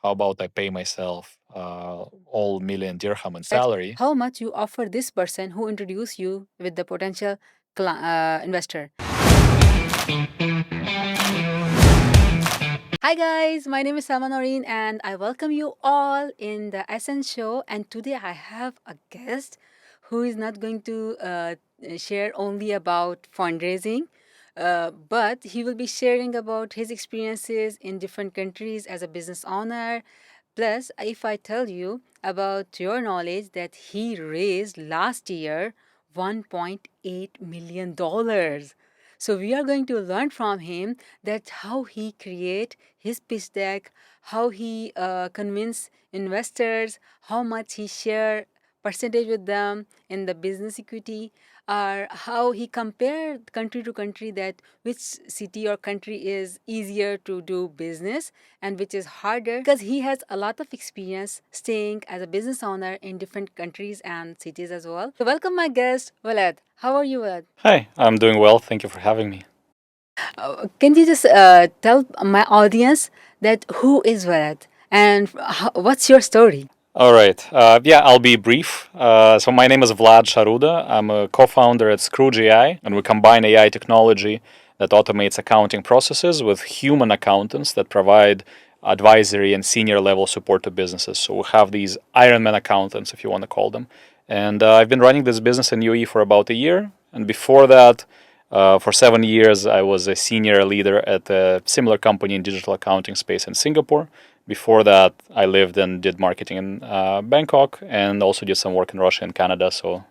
How about I pay myself all million dirham in salary? How much you offer this person who introduced you with the potential investor. Hi guys, my name is Salma Noreen and I welcome you all in the Essence Show. And today I have a guest who is not going to share only about fundraising, but he will be sharing about his experiences in different countries as a business owner. Plus, if I tell you about your knowledge that he raised last year $1.8 million. So we are going to learn from him that how he create his pitch deck, how he convince investors, how much he share percentage with them in the business equity, or how he compared country to country that which city or country is easier to do business and which is harder because he has a lot of experience staying as a business owner in different countries and cities as well. So welcome my guest, Walad. How are you, Walad? Hi, I'm doing well. Thank you for having me. Can you just tell my audience that who is Walad and what's your story? All right. Yeah, I'll be brief. So my name is Vlad Sharuda. I'm a co-founder at Skrooge AI, and we combine AI technology that automates accounting processes with human accountants that provide advisory and senior level support to businesses. So we have these Ironman accountants, if you want to call them. And I've been running this business in UAE for about a year. And before that, for 7 years, I was a senior leader at a similar company in digital accounting space in Singapore. Before that, I lived and did marketing in Bangkok and also did some work in Russia and Canada. So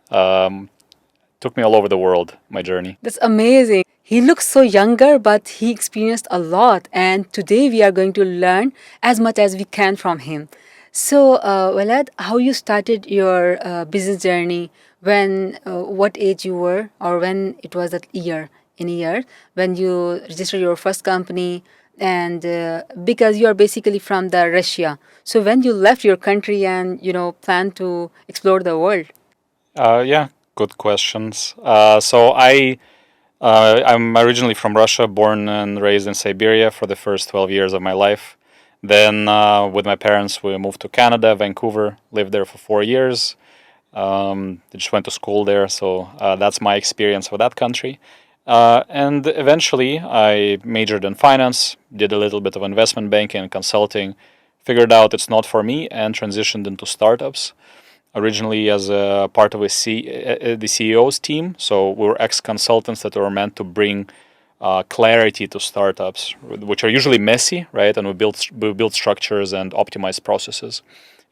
took me all over the world, my journey. That's amazing. He looks so younger, but he experienced a lot. And today we are going to learn as much as we can from him. So, Walad, how you started your business journey? When, what age you were, or when it was that year in a year when you registered your first company, and because you are basically from the Russia. So when you left your country and plan to explore the world. Yeah, good questions. I'm originally from Russia, born and raised in Siberia for the first 12 years of my life. Then, with my parents, we moved to Canada, Vancouver, lived there for 4 years. I just went to school there, so that's my experience with that country. And eventually, I majored in finance, did a little bit of investment banking and consulting, figured out it's not for me, and transitioned into startups. Originally, as a part of the CEO's team, so we were ex-consultants that were meant to bring clarity to startups, which are usually messy, right? And we build structures and optimize processes.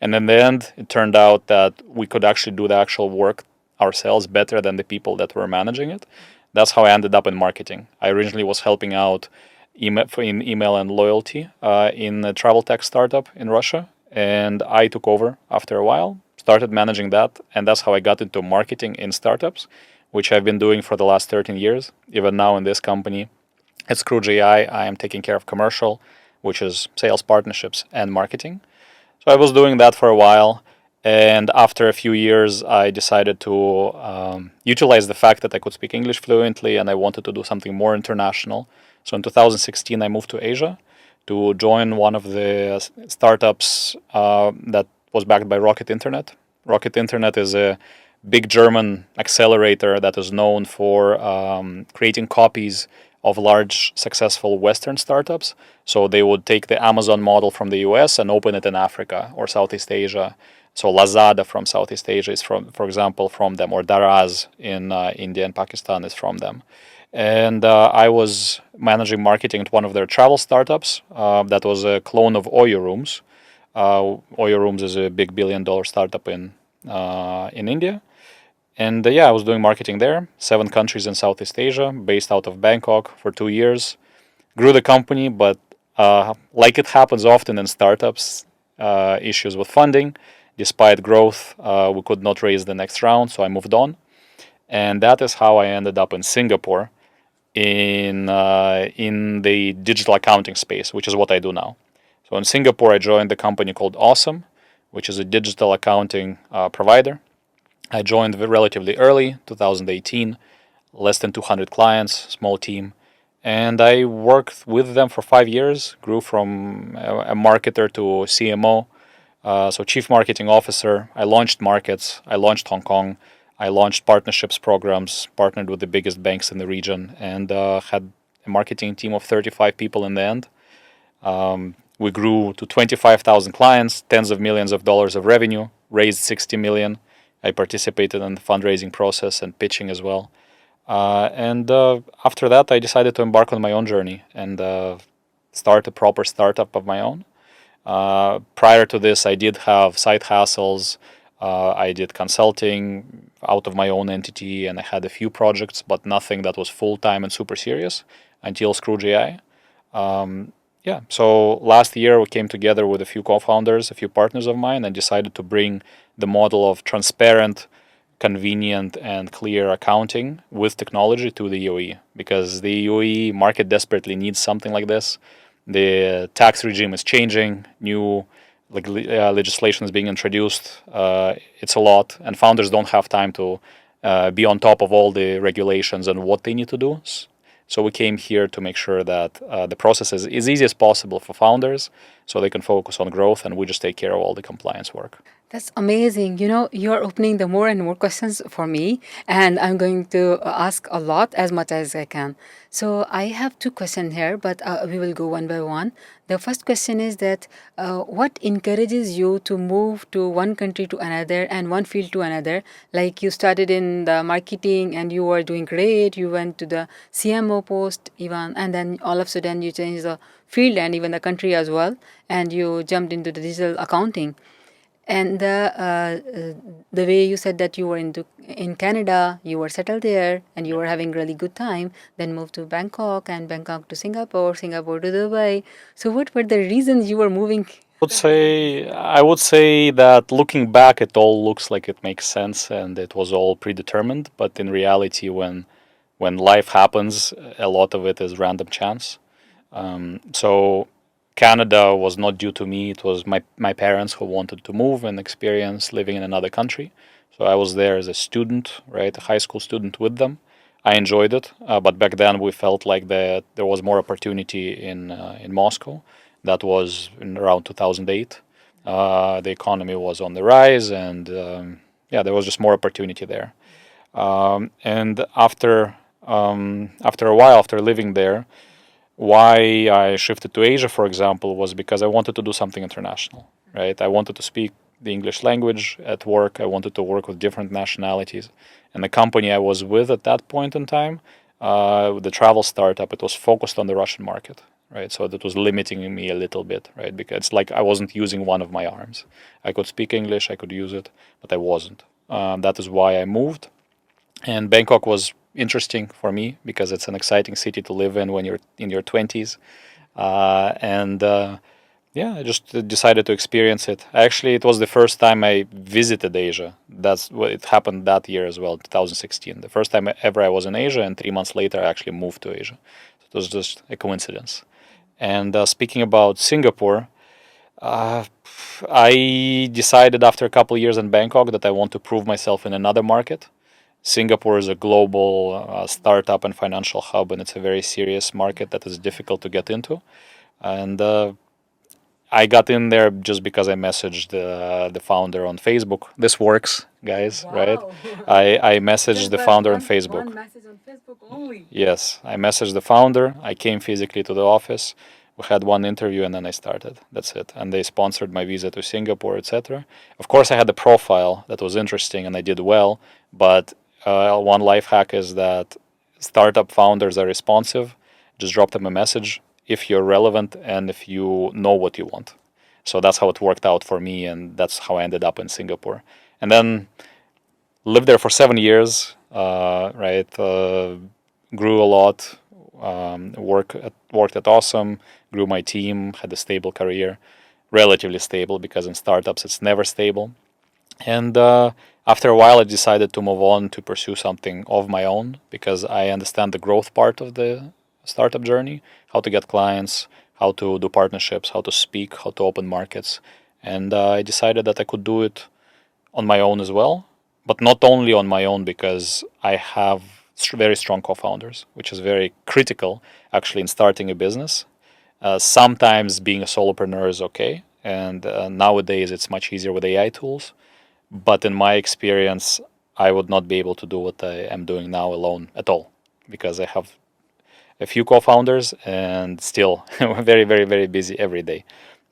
And in the end, it turned out that we could actually do the actual work ourselves better than the people that were managing it. That's how I ended up in marketing. I originally was helping out in email and loyalty in a travel tech startup in Russia, and I took over after a while, started managing that, and that's how I got into marketing in startups, which I've been doing for the last 13 years. Even now in this company, at Skrooge AI, I am taking care of commercial, which is sales partnerships and marketing. So I was doing that for a while, and after a few years, I decided to utilize the fact that I could speak English fluently, and I wanted to do something more international. So in 2016, I moved to Asia to join one of the startups that was backed by Rocket Internet. Rocket Internet is a big German accelerator that is known for creating copies of large successful Western startups. So they would take the Amazon model from the US and open it in Africa or Southeast Asia. So Lazada from Southeast Asia is for example, from them, or Daraz in India and Pakistan is from them. And I was managing marketing at one of their travel startups that was a clone of Oyo Rooms. Oyo Rooms is a big billion-dollar startup in India. And yeah, I was doing marketing there, 7 countries in Southeast Asia, based out of Bangkok for 2 years. Grew the company, but like it happens often in startups, issues with funding. Despite growth, we could not raise the next round, so I moved on. And that is how I ended up in Singapore in the digital accounting space, which is what I do now. So in Singapore, I joined a company called Awesome, which is a digital accounting provider. I joined relatively early, 2018, less than 200 clients, small team, And I worked with them for 5 years, grew from a marketer to CMO, so Chief Marketing Officer. I launched markets. I launched Hong Kong. I launched partnerships programs, partnered with the biggest banks in the region, and had a marketing team of 35 people in the end. We grew to 25,000 clients, tens of millions of dollars of revenue, raised 60 million. I participated in the fundraising process and pitching as well. And after that, I decided to embark on my own journey and start a proper startup of my own. Prior to this, I did have side hustles. I did consulting out of my own entity, and I had a few projects, but nothing that was full time and super serious until Skrooge AI. Yeah, so last year we came together with a few co-founders, a few partners of mine, and decided to bring the model of transparent, convenient, and clear accounting with technology to the UAE, because the UAE market desperately needs something like this. The tax regime is changing, new legislation is being introduced. It's a lot, and founders don't have time to be on top of all the regulations and what they need to do. So we came here to make sure that the process is as easy as possible for founders so they can focus on growth, and we just take care of all the compliance work. That's amazing. You know, you're opening the more and more questions for me, and I'm going to ask a lot as much as I can. So I have two questions here, but we will go one by one. The first question is that what encourages you to move to one country to another and one field to another? Like you started in the marketing and you were doing great. You went to the CMO post even, and then all of a sudden you changed the field and even the country as well, and you jumped into the digital accounting. And the way you said that you were in Canada, you were settled there, and you were having really good time. Then moved to Bangkok, and Bangkok to Singapore, Singapore to Dubai. So, what were the reasons you were moving? I would say that looking back, it all looks like it makes sense and it was all predetermined. But in reality, when life happens, a lot of it is random chance. So Canada was not due to me. It was my parents who wanted to move and experience living in another country. So I was there as a student, right, a high school student with them. I enjoyed it, but back then we felt like that there was more opportunity in Moscow. That was in around 2008. The economy was on the rise, and yeah, there was just more opportunity there. And after a while, after living there, why I shifted to Asia, for example, was because I wanted to do something international, right? I wanted to speak the English language at work. I wanted to work with different nationalities. And the company I was with at that point in time, the travel startup, it was focused on the Russian market, right? So that was limiting me a little bit, right? Because it's like I wasn't using one of my arms. I could speak English, I could use it, but I wasn't. That is why I moved. And Bangkok was interesting for me because it's an exciting city to live in when you're in your 20s. And yeah, I just decided to experience it. Actually, it was the first time I visited Asia. That's what it happened that year as well, 2016. The first time ever I was in Asia, and 3 months later I actually moved to Asia. So it was just a coincidence. And speaking about Singapore, uh, I decided after a couple of years in Bangkok that I want to prove myself in another market. Singapore is a global startup and financial hub, and it's a very serious market that is difficult to get into. And I got in there just because I messaged the founder on Facebook. This works, guys, right? Wow. I messaged the founder on Facebook. One message on Facebook only. Yes, I messaged the founder. I came physically to the office. We had one interview and then I started. That's it. And they sponsored my visa to Singapore, etc. Of course, I had a profile that was interesting and I did well. But one life hack is that startup founders are responsive. Just drop them a message if you're relevant and if you know what you want. So that's how it worked out for me, and that's how I ended up in Singapore. And then lived there for 7 years. Right, grew a lot. Worked at Awesome. Grew my team. Had a stable career, relatively stable because in startups it's never stable. And after a while, I decided to move on to pursue something of my own because I understand the growth part of the startup journey, how to get clients, how to do partnerships, how to speak, how to open markets. And I decided that I could do it on my own as well, but not only on my own because I have very strong co-founders, which is very critical actually in starting a business. Sometimes being a solopreneur is okay, and nowadays it's much easier with AI tools. But in my experience, I would not be able to do what I am doing now alone at all, because I have a few co-founders and still very, very, very busy every day,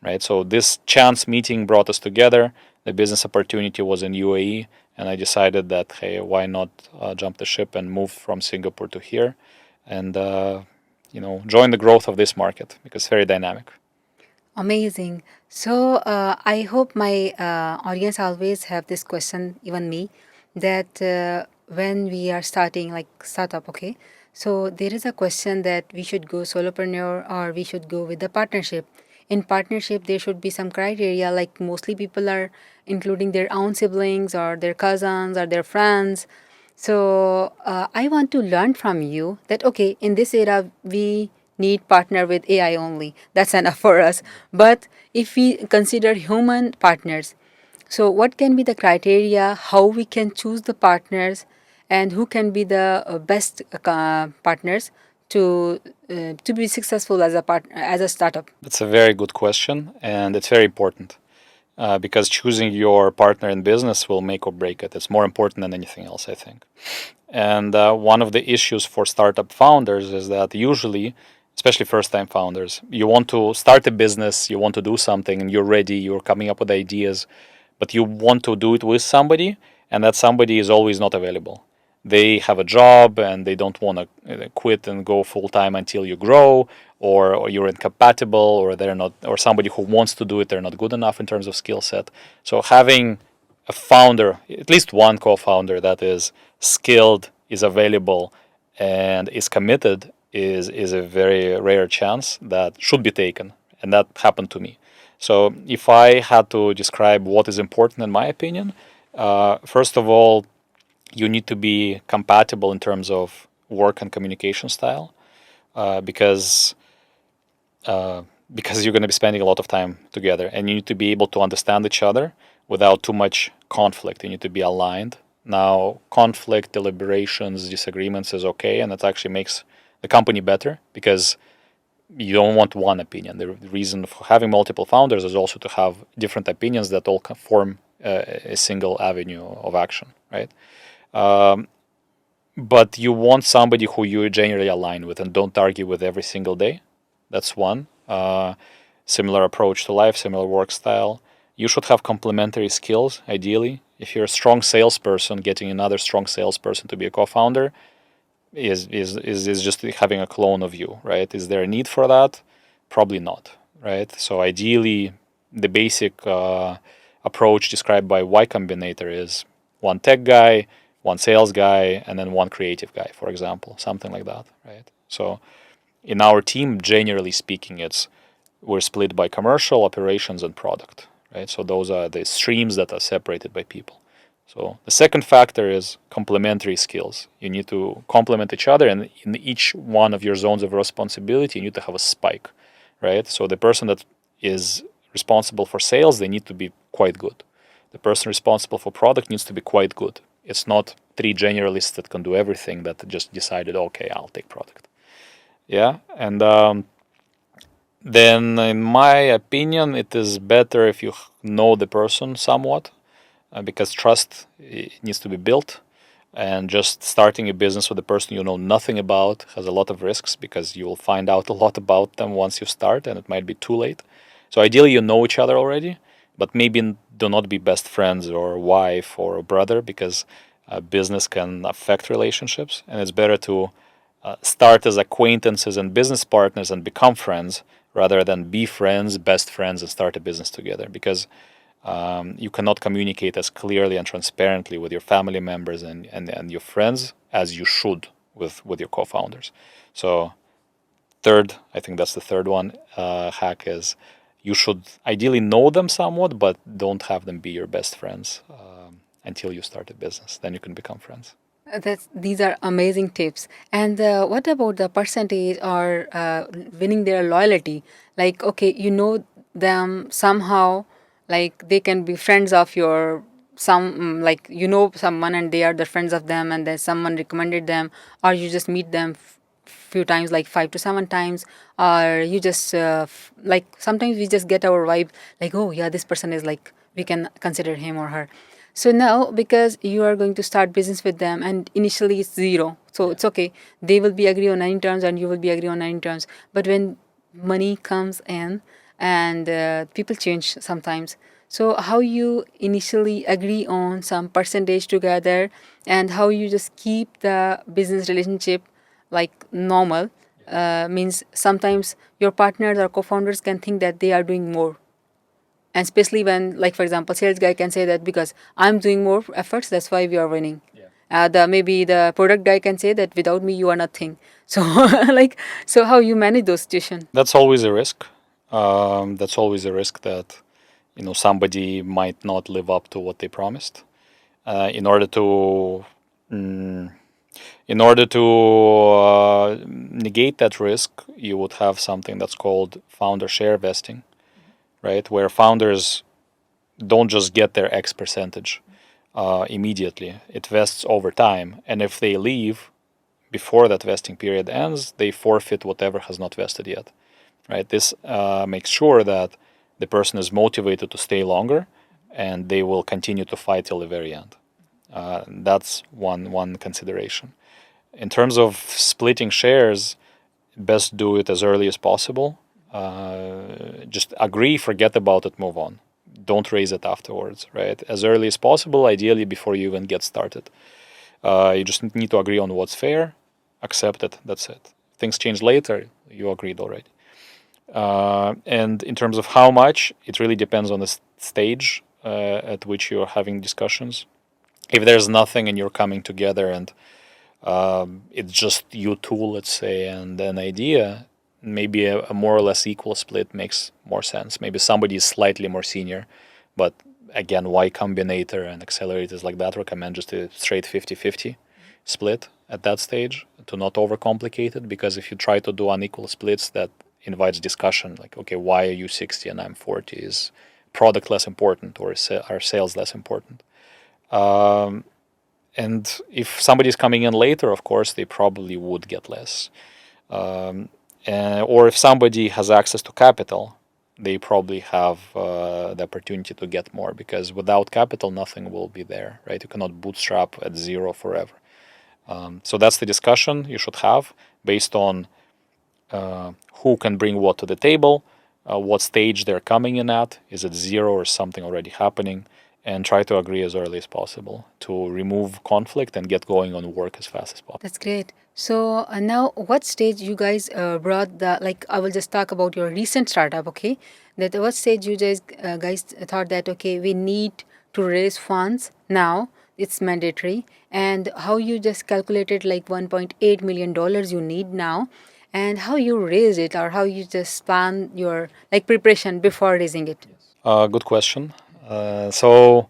right? So this chance meeting brought us together. The business opportunity was in UAE, and I decided that, hey, why not jump the ship and move from Singapore to here, and join the growth of this market because it's very dynamic. Amazing. So I hope my audience always have this question, even me, that when we are starting like startup, okay. So there is a question that we should go solopreneur or we should go with the partnership. In partnership, there should be some criteria. Like mostly people are including their own siblings or their cousins or their friends. So I want to learn from you that okay, in this era we need partner with AI only. That's enough for us. But if we consider human partners, so what can be the criteria? How we can choose the partners, and who can be the best partners to be successful as a as a startup? That's a very good question, and it's very important because choosing your partner in business will make or break it. It's more important than anything else, I think. And one of the issues for startup founders is that usually, especially first time founders, you want to start a business, you want to do something, and you're ready, you're coming up with ideas, but you want to do it with somebody, and that somebody is always not available. They have a job and they don't want to quit and go full time until you grow, or you're incompatible, or they're not, or somebody who wants to do it, they're not good enough in terms of skill set. So having a founder, at least one co-founder that is skilled, is available, and is committed is a very rare chance that should be taken, and that happened to me. So if I had to describe what is important in my opinion, first of all, you need to be compatible in terms of work and communication style, because uh, because you're going to be spending a lot of time together, and you need to be able to understand each other without too much conflict. You need to be aligned. Now, conflict, deliberations, disagreements is okay, and it actually makes the company better because you don't want one opinion. The reason for having multiple founders is also to have different opinions that all form a single avenue of action, right? Um, but you want somebody who you generally align with and don't argue with every single day. That's one. Similar approach to life, similar work style. You should have complementary skills, ideally. If you're a strong salesperson, getting another strong salesperson to be a co-founder is just having a clone of you, right? Is there a need for that? Probably not, right? So ideally, the basic approach described by Y Combinator is one tech guy, one sales guy, and then one creative guy, for example, something like that, right? So in our team, generally speaking, we're split by commercial, operations, and product, right? So those are the streams that are separated by people. So the second factor is complementary skills. You need to complement each other, and in each one of your zones of responsibility, you need to have a spike, right? So the person that is responsible for sales, they need to be quite good. The person responsible for product needs to be quite good. It's not three generalists that can do everything that just decided, okay, I'll take product. Yeah, and then in my opinion, it is better if you know the person somewhat, because trust needs to be built. And just starting a business with a person you know nothing about has a lot of risks because you will find out a lot about them once you start, and it might be too late. So ideally, you know each other already, but maybe do not be best friends or wife or brother, because business can affect relationships, and it's better to start as acquaintances and business partners and become friends rather than be friends, best friends, and start a business together, because you cannot communicate as clearly and transparently with your family members and your friends as you should with your co-founders. So third, I think that's the third one, hack is you should ideally know them somewhat, but don't have them be your best friends until you start a business. Then you can become friends. That's these are amazing tips. And what about the percentage or winning their loyalty? Like, okay, you know them somehow, like they can be friends of your some like you know someone and they are the friends of them, and then someone recommended them, or you just meet them few times, like 5 to 7 times, or you just like sometimes we just get our vibe like, oh yeah, this person is like we can consider him or her. So now because you are going to start business with them and initially it's zero, so it's okay, they will be agree on 9 terms and you will be agree on 9 terms. But when money comes in and people change sometimes, so how you initially agree on some percentage together and how you just keep the business relationship like normal, means sometimes your partners or co-founders can think that they are doing more, and especially when, like for example, sales guy can say that because I'm doing more efforts, that's why we are winning. The maybe the product guy can say that without me you are nothing. So like, so how you manage those situations? That's always a risk. That's always a risk that somebody might not live up to what they promised. In order to mm, negate that risk, you would have something that's called founder share vesting, right? Where founders don't just get their X percentage immediately. It vests over time, and if they leave before that vesting period ends, they forfeit whatever has not vested yet. Right? This makes sure that the person is motivated to stay longer, and they will continue to fight till the very end. That's one consideration. In terms of splitting shares, best do it as early as possible. Just agree, forget about it, move on. Don't raise it afterwards, right? As early as possible, ideally before you even get started. You just need to agree on what's fair, accept it, that's it. Things change later, you agreed already. And in terms of how much, it really depends on the stage at which you're having discussions. If there's nothing and you're coming together and it's just you two, let's say, and an idea, maybe a more or less equal split makes more sense. Maybe somebody is slightly more senior, but again, Y Combinator and accelerators like that recommend just a straight 50-50 split at that stage to not overcomplicate it, because if you try to do unequal splits, that invites discussion like, okay, why are you 60 and I'm 40? Is product less important, or are sales less important? And if somebody is coming in later, of course, they probably would get less. Or if somebody has access to capital, they probably have the opportunity to get more, because without capital, nothing will be there, right? You cannot bootstrap at zero forever. So that's the discussion you should have based on who can bring what to the table, what stage they're coming in at. Is it zero or something already happening? And try to agree as early as possible to remove conflict and get going on work as fast as possible. That's great. So now, what stage you guys brought the, like? I will just talk about your recent startup, okay? That what stage you guys thought that okay, we need to raise funds now. It's mandatory, and how you just calculated like $1.8 million you need now, and how you raise it, or how you just plan your like preparation before raising it. Good question. So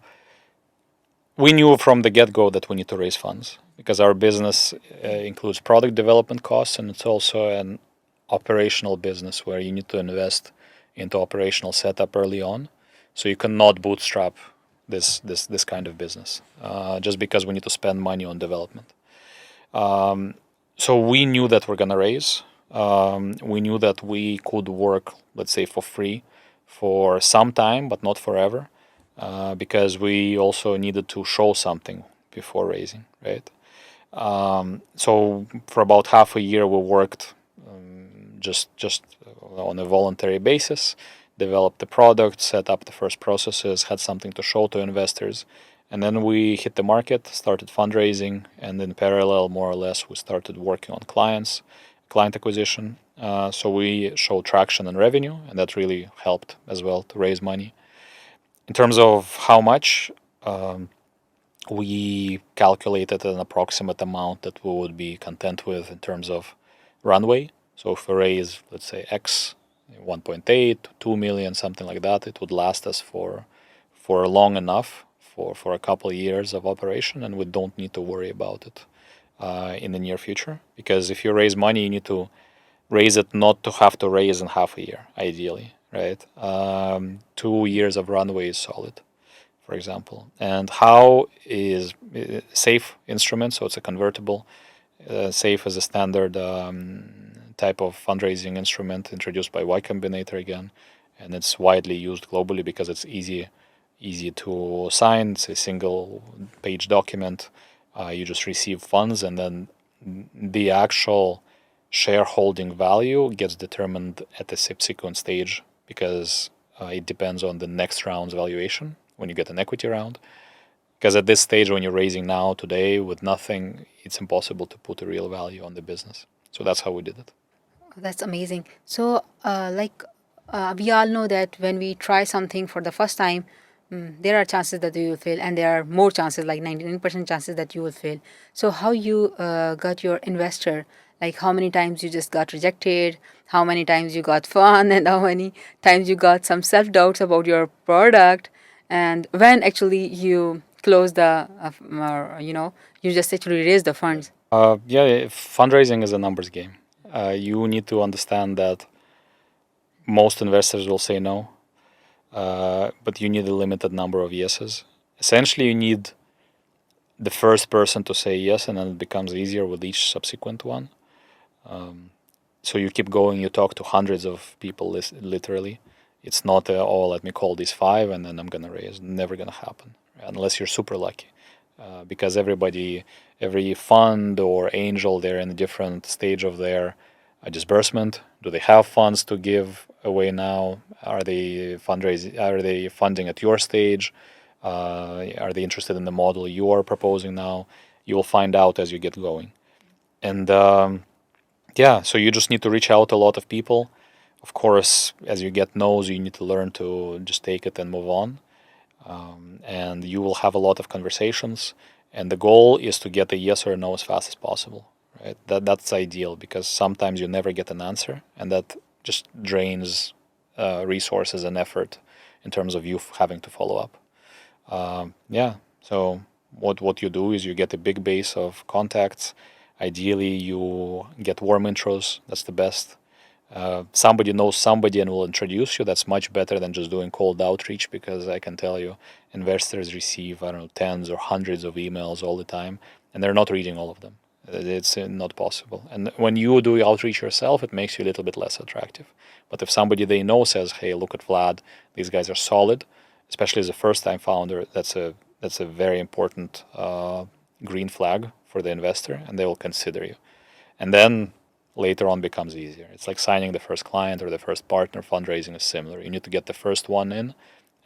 we knew from the get-go that we need to raise funds, because our business includes product development costs, and it's also an operational business where you need to invest into operational setup early on. So you cannot bootstrap this kind of business just because we need to spend money on development. So we knew that we're gonna raise. We knew that we could work, let's say, for free for some time, but not forever, because we also needed to show something before raising, right? So for about half a year, we worked just on a voluntary basis, developed the product, set up the first processes, had something to show to investors. And then we hit the market, started fundraising, and in parallel, more or less, we started working on client acquisition. So we showed traction and revenue, and that really helped as well to raise money. In terms of how much, we calculated an approximate amount that we would be content with in terms of runway. So if we raise, let's say, X, 1.8, 2 million, something like that, it would last us for long enough for a couple of years of operation, and we don't need to worry about it in the near future. Because if you raise money, you need to raise it not to have to raise in half a year, ideally, right? 2 years of runway is solid. for example. And how is safe instrument, so it's a convertible. Safe is a standard type of fundraising instrument introduced by Y Combinator again, and it's widely used globally because it's easy to sign. It's a single page document. You just receive funds, and then the actual shareholding value gets determined at the subsequent stage because it depends on the next round's valuation when you get an equity round. Because at this stage, when you're raising now, today, with nothing, it's impossible to put a real value on the business. So that's how we did it. That's amazing. So, we all know that when we try something for the first time, there are chances that you will fail, and there are more chances, like 99% chances that you will fail. So, how you got your investor? Like, how many times you just got rejected? How many times you got fun? And how many times you got some self doubts about your product? And when actually you close the, you just actually raise the funds. Yeah, fundraising is a numbers game. You need to understand that most investors will say no, but you need a limited number of yeses. Essentially, you need the first person to say yes, and then it becomes easier with each subsequent one. So you keep going, you talk to hundreds of people, literally. It's not, oh, let me call these five and then I'm going to raise. Never going to happen, unless you're super lucky. Because every fund or angel, they're in a different stage of their disbursement. Do they have funds to give away now? Are they fundraising? Are they funding at your stage? Are they interested in the model you are proposing now? You will find out as you get going. And yeah, so you just need to reach out to a lot of people. Of course, as you get no's, you need to learn to just take it and move on. And you will have a lot of conversations. And the goal is to get a yes or a no as fast as possible. Right? That's ideal because sometimes you never get an answer, and that just drains resources and effort in terms of you having to follow up. Yeah. So what you do is you get a big base of contacts. Ideally, you get warm intros. That's the best. Somebody knows somebody and will introduce you. That's much better than just doing cold outreach, because I can tell you, investors receive, I don't know, tens or hundreds of emails all the time, and they're not reading all of them. It's not possible. And when you do outreach yourself, it makes you a little bit less attractive. But if somebody they know says, "Hey, look at Vlad. These guys are solid," especially as a first-time founder, that's a very important green flag for the investor, and they will consider you. And then later on becomes easier. It's like signing the first client or the first partner. Fundraising is similar. You need to get the first one in,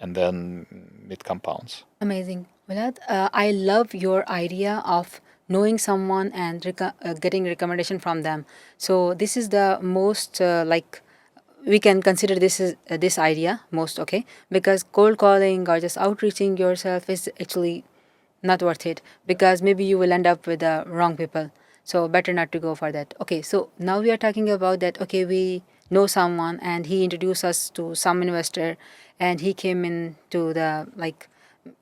and then it compounds. Amazing. Vlad, I love your idea of knowing someone and getting recommendation from them. So this is the most we can consider this is this idea most okay, because cold calling or just outreaching yourself is actually not worth it, because maybe you will end up with the wrong people. So better not to go for that. Okay, so now we are talking about that. Okay, we know someone and he introduced us to some investor, and he came in to the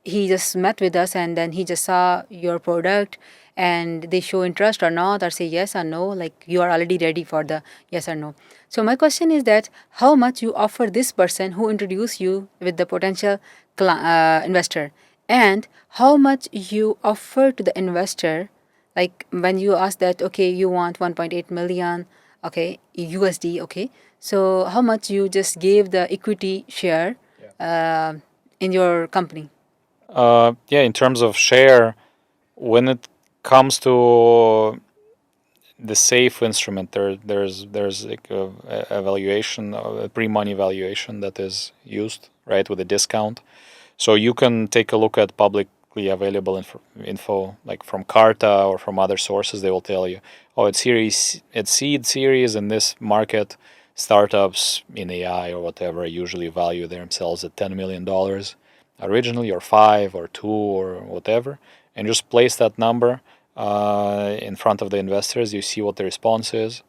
he just met with us and then he just saw your product, and they show interest or not, or say yes or no, like you are already ready for the yes or no. So my question is that how much you offer this person who introduced you with the potential investor, and how much you offer to the investor, like when you ask that, okay, you want 1.8 million, okay, USD, okay, so how much you just gave the equity share in your company. Yeah, in terms of share, when it comes to the safe instrument, there's like a valuation, a pre-money valuation that is used, right, with a discount. So you can take a look at publicly available info, like from Carta or from other sources. They will tell you, oh, it's seed series in this market. Startups in AI or whatever usually value themselves at $10 million originally, or five, or two, or whatever, and just place that number in front of the investors. You see what the response is.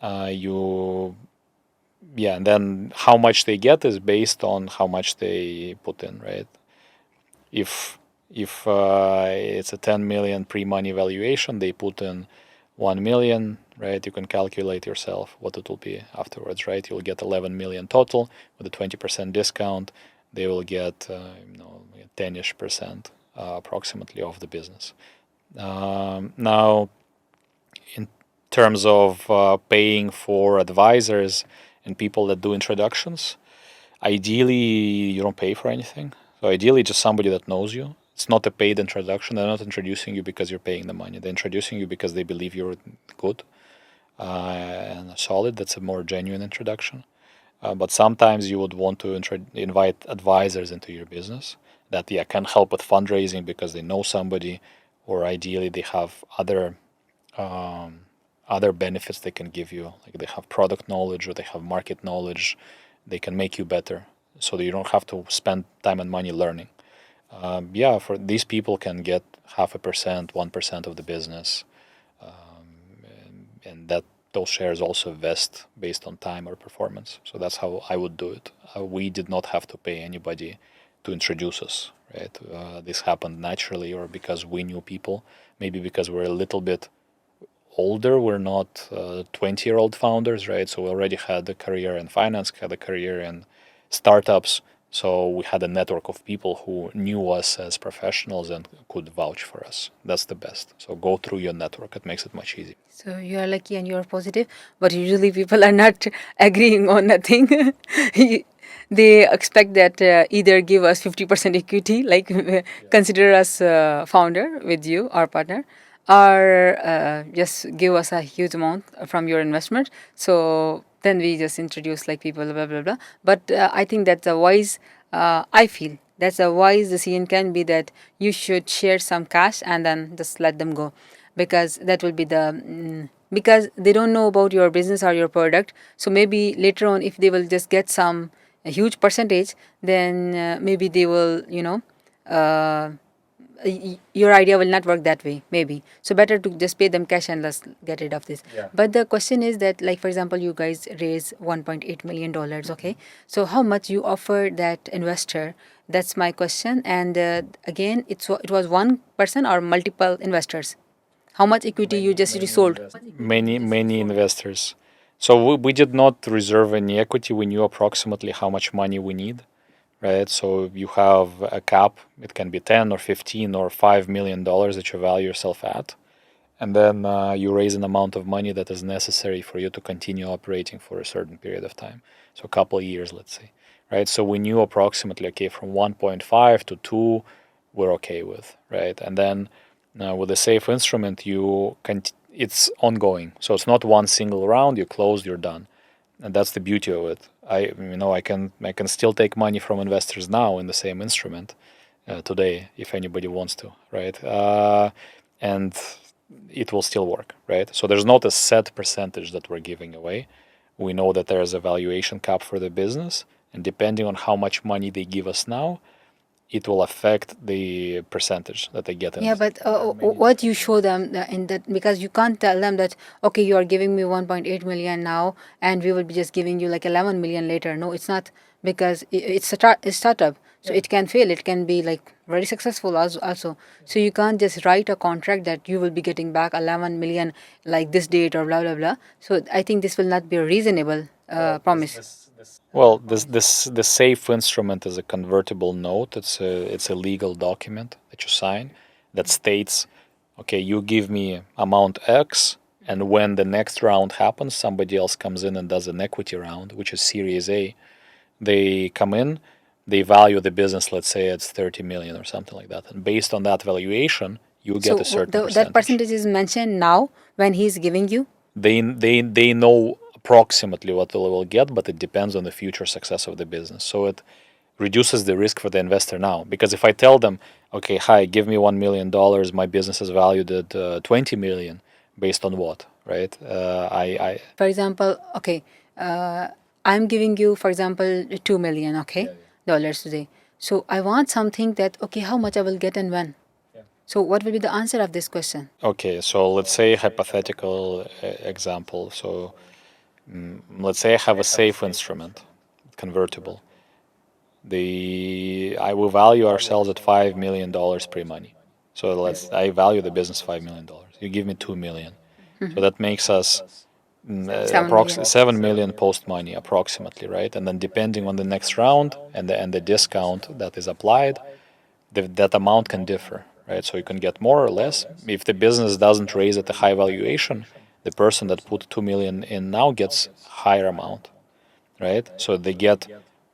And then how much they get is based on how much they put in, right? If it's a 10 million pre-money valuation, they put in 1 million, right? You can calculate yourself what it will be afterwards, right? You'll get 11 million total with a 20% discount. They will get 10-ish% approximately of the business. Now, in terms of paying for advisors and people that do introductions, ideally you don't pay for anything. So ideally, just somebody that knows you. It's not a paid introduction. They're not introducing you because you're paying the money. They're introducing you because they believe you're good and solid. That's a more genuine introduction. But sometimes you would want to invite advisors into your business that can help with fundraising because they know somebody, or ideally they have um, other benefits they can give you, like they have product knowledge or they have market knowledge. They can make you better, so that you don't have to spend time and money learning. For these people can get 0.5%, 1% of the business, and that those shares also vest based on time or performance. So that's how I would do it. We did not have to pay anybody to introduce us, right? This happened naturally, or because we knew people, maybe because we're a little bit older. We're not 20-year-old founders, right? So we already had a career in finance, had a career in startups. So we had a network of people who knew us as professionals and could vouch for us. That's the best. So go through your network. It makes it much easier. So you are lucky and you are positive, but usually people are not agreeing on nothing. They expect that either give us 50% equity, like consider us founder with you, our partner, or just give us a huge amount from your investment. So then we just introduce like people, blah blah blah. But I think that's a wise. I feel that's a wise decision can be that you should share some cash and then just let them go, because that will be because they don't know about your business or your product. So maybe later on, if they will just get some a huge percentage, then maybe they will uh, your idea will not work that way, maybe. So better to just pay them cash and let's get rid of this. But the question is that, like for example, you guys raise $1.8 million, okay? So how much you offer that investor? That's my question. And again, it was one person or multiple investors? How much equity you just sold? Many investors. So we did not reserve any equity. We knew approximately how much money we need, right? So you have a cap. It can be 10 or 15 or $5 million that you value yourself at. And then you raise an amount of money that is necessary for you to continue operating for a certain period of time. So a couple of years, let's say, right? So we knew approximately, okay, from 1.5 to 2, we're okay with, right? And then with a safe instrument, it's ongoing. So it's not one single round. You closed, you're done, and that's the beauty of it. I can still take money from investors now in the same instrument today if anybody wants to, right? And it will still work, right? So there's not a set percentage that we're giving away. We know that there's a valuation cap for the business, and depending on how much money they give us now, it will affect the percentage that they get. Yeah, but what you show them in that, because you can't tell them that okay, you are giving me 1.8 million now, and we will be just giving you like 11 million later. No, it's not, because it's a startup, so it can fail. It can be like very successful also. So you can't just write a contract that you will be getting back 11 million like this date or blah blah blah. So I think this will not be a reasonable promise. Well, the safe instrument is a convertible note. It's a legal document that you sign that states, okay, you give me amount X, and when the next round happens, somebody else comes in and does an equity round, which is Series A. They come in, they value the business, let's say it's 30 million or something like that, and based on that valuation, you get So a certain that percentage. percentage is mentioned now when he's giving you. They know approximately what they will get, but it depends on the future success of the business. So it reduces the risk for the investor now. Because if I tell them, okay, hi, give me $1 million, my business is valued at 20 million, based on what, right? For example, okay, I'm giving you, for example, 2 million, okay, dollars today. So I want something that okay, how much I will get and when. So what will be the answer of this question? Okay, so let's say hypothetical example. So let's say I have a safe instrument, convertible. I will value ourselves at $5 million pre-money. So I value the business $5 million. You give me 2 million, so that makes us 7 million post money approximately, right? And then depending on the next round and the discount that is applied, that amount can differ, right? So you can get more or less. If the business doesn't raise at a high valuation, the person that put 2 million in now gets higher amount, right? So they get,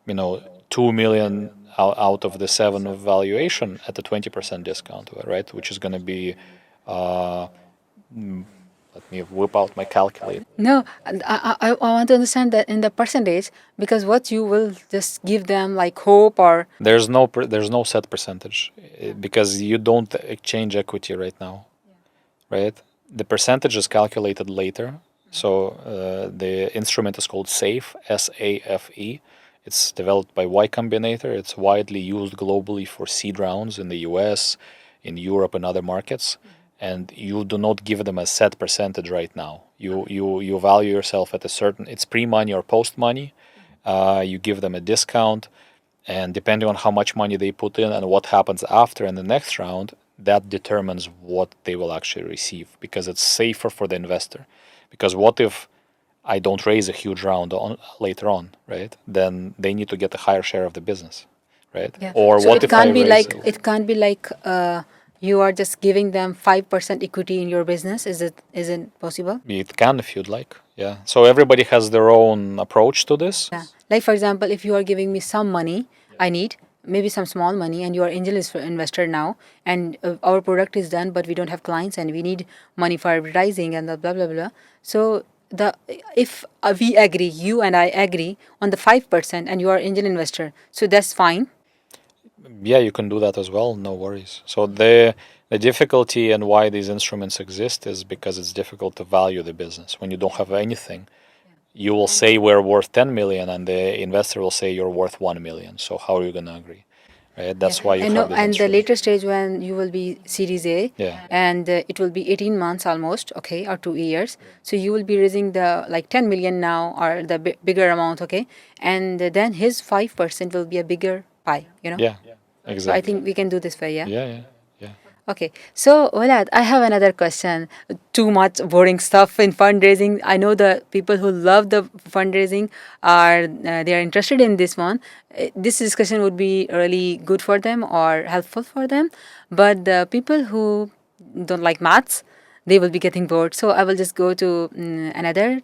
2 million out of the seven of valuation at a 20% discount, right? Which is going to be, uh, let me whip out my calculator. No, and I want to understand that in the percentage, because what you will just give them like hope or There's no set percentage because you don't exchange equity right now, right? The percentage is calculated later. So the instrument is called SAFE, SAFE. It's developed by Y Combinator. It's widely used globally for seed rounds in the US, in Europe, and other markets. And you do not give them a set percentage right now. You value yourself at a certain. It's pre-money or post-money. You give them a discount, and depending on how much money they put in and what happens after in the next round, that determines what they will actually receive because it's safer for the investor. Because what if I don't raise a huge round later on, right? Then they need to get a higher share of the business, right? yeah. Or So what it if I can't be raise like it can't be like you are just giving them 5% equity in your business. Is it possible? it can if you'd like, yeah. So everybody has their own approach to this. Yeah. Like for example, if you are giving me some money, I need maybe some small money, and you are angel investor now, and our product is done, but we don't have clients, and we need money for advertising and the blah blah blah. So the if we agree, you and I agree on the 5%, and you are angel investor, so that's fine. Yeah, you can do that as well, no worries. So the difficulty and why these instruments exist is because it's difficult to value the business. When you don't have anything, you will say we're worth 10 million and the investor will say you're worth 1 million. So how are you going to agree? Right? Yeah, That's why you and have no, these and the instruments. later stage when you will be Series A, Yeah. and it will be 18 months almost, okay, or 2 years. So you will be raising the like 10 million now or the bigger amount, okay, and then his 5% will be a bigger pie, you know. Yeah, So I exactly. think we can do this way, yeah. Yeah, yeah, yeah. Okay, so Vlad, I have another question. Too much boring stuff in fundraising. I know the people who love the fundraising are they are interested in this one. This discussion would be really good for them or helpful for them. But the people who don't like maths, they will be getting bored. So I will just go to another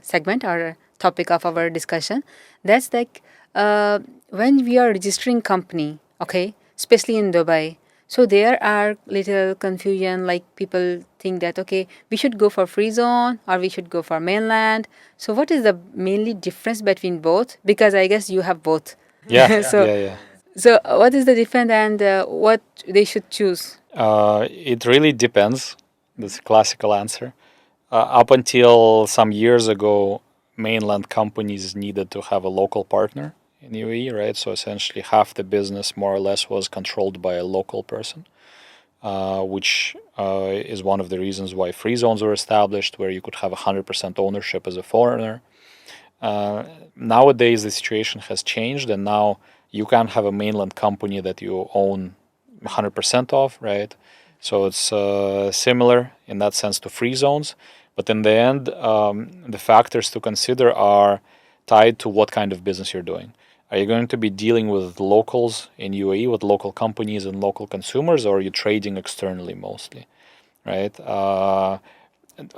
segment or topic of our discussion. That's like when we are registering company, okay, especially in Dubai. So there are little confusion, like people think that okay, we should go for free zone or we should go for mainland. So what is the mainly difference between both? Because I guess you have both. Yeah, so yeah, yeah. so what is the difference and what they should choose? It really depends. That's a classical answer. Up until some years ago, mainland companies needed to have a local partner in UAE, right? So essentially, half the business, more or less, was controlled by a local person, which is one of the reasons why free zones were established, where you could have 100% ownership as a foreigner. Uh, Nowadays, the situation has changed, and now you can have a mainland company that you own 100% of, right? So it's similar in that sense to free zones. But in the end, the factors to consider are tied to what kind of business you're doing. Are you going to be dealing with locals in UAE, with local companies and local consumers, or are you trading externally mostly, right?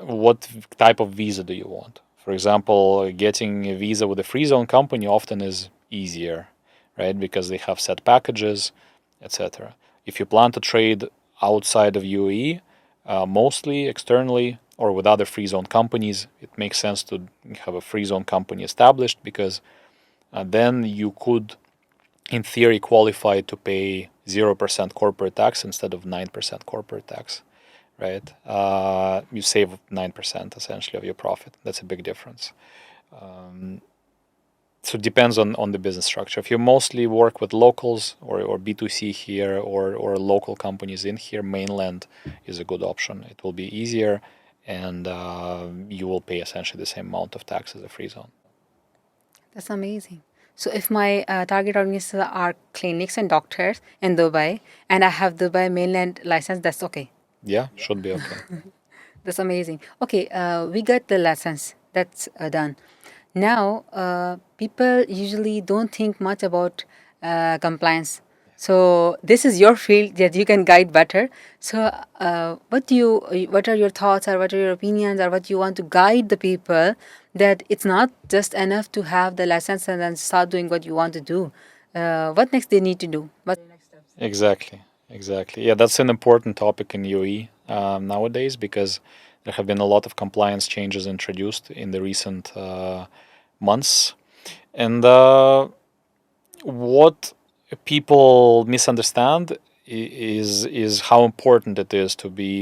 What type of visa do you want? For example, getting a visa with a free zone company often is easier, right? Because they have set packages, etc. If you plan to trade outside of UAE, mostly externally or with other free zone companies, it makes sense to have a free zone company established because then you could, in theory, qualify to pay 0% corporate tax instead of 9% corporate tax, right? You save 9% essentially of your profit. That's a big difference. Um, so it depends on the business structure. If you mostly work with locals or B2C here or local companies in here, mainland is a good option. It will be easier and you will pay essentially the same amount of tax as a free zone. That's amazing. So if my target audience are clinics and doctors in Dubai, and I have Dubai mainland license, that's okay. Yeah, should be okay. That's amazing. Okay, we got the license. That's done. Now, people usually don't think much about compliance. So this is your field that you can guide better. So what are your thoughts, or what are your opinions, or what you want to guide the people, that it's not just enough to have the license and then start doing what you want to do. What next they need to do? Exactly, exactly. Yeah, that's an important topic in UAE nowadays because there have been a lot of compliance changes introduced in the recent months. And what people misunderstand is how important it is to be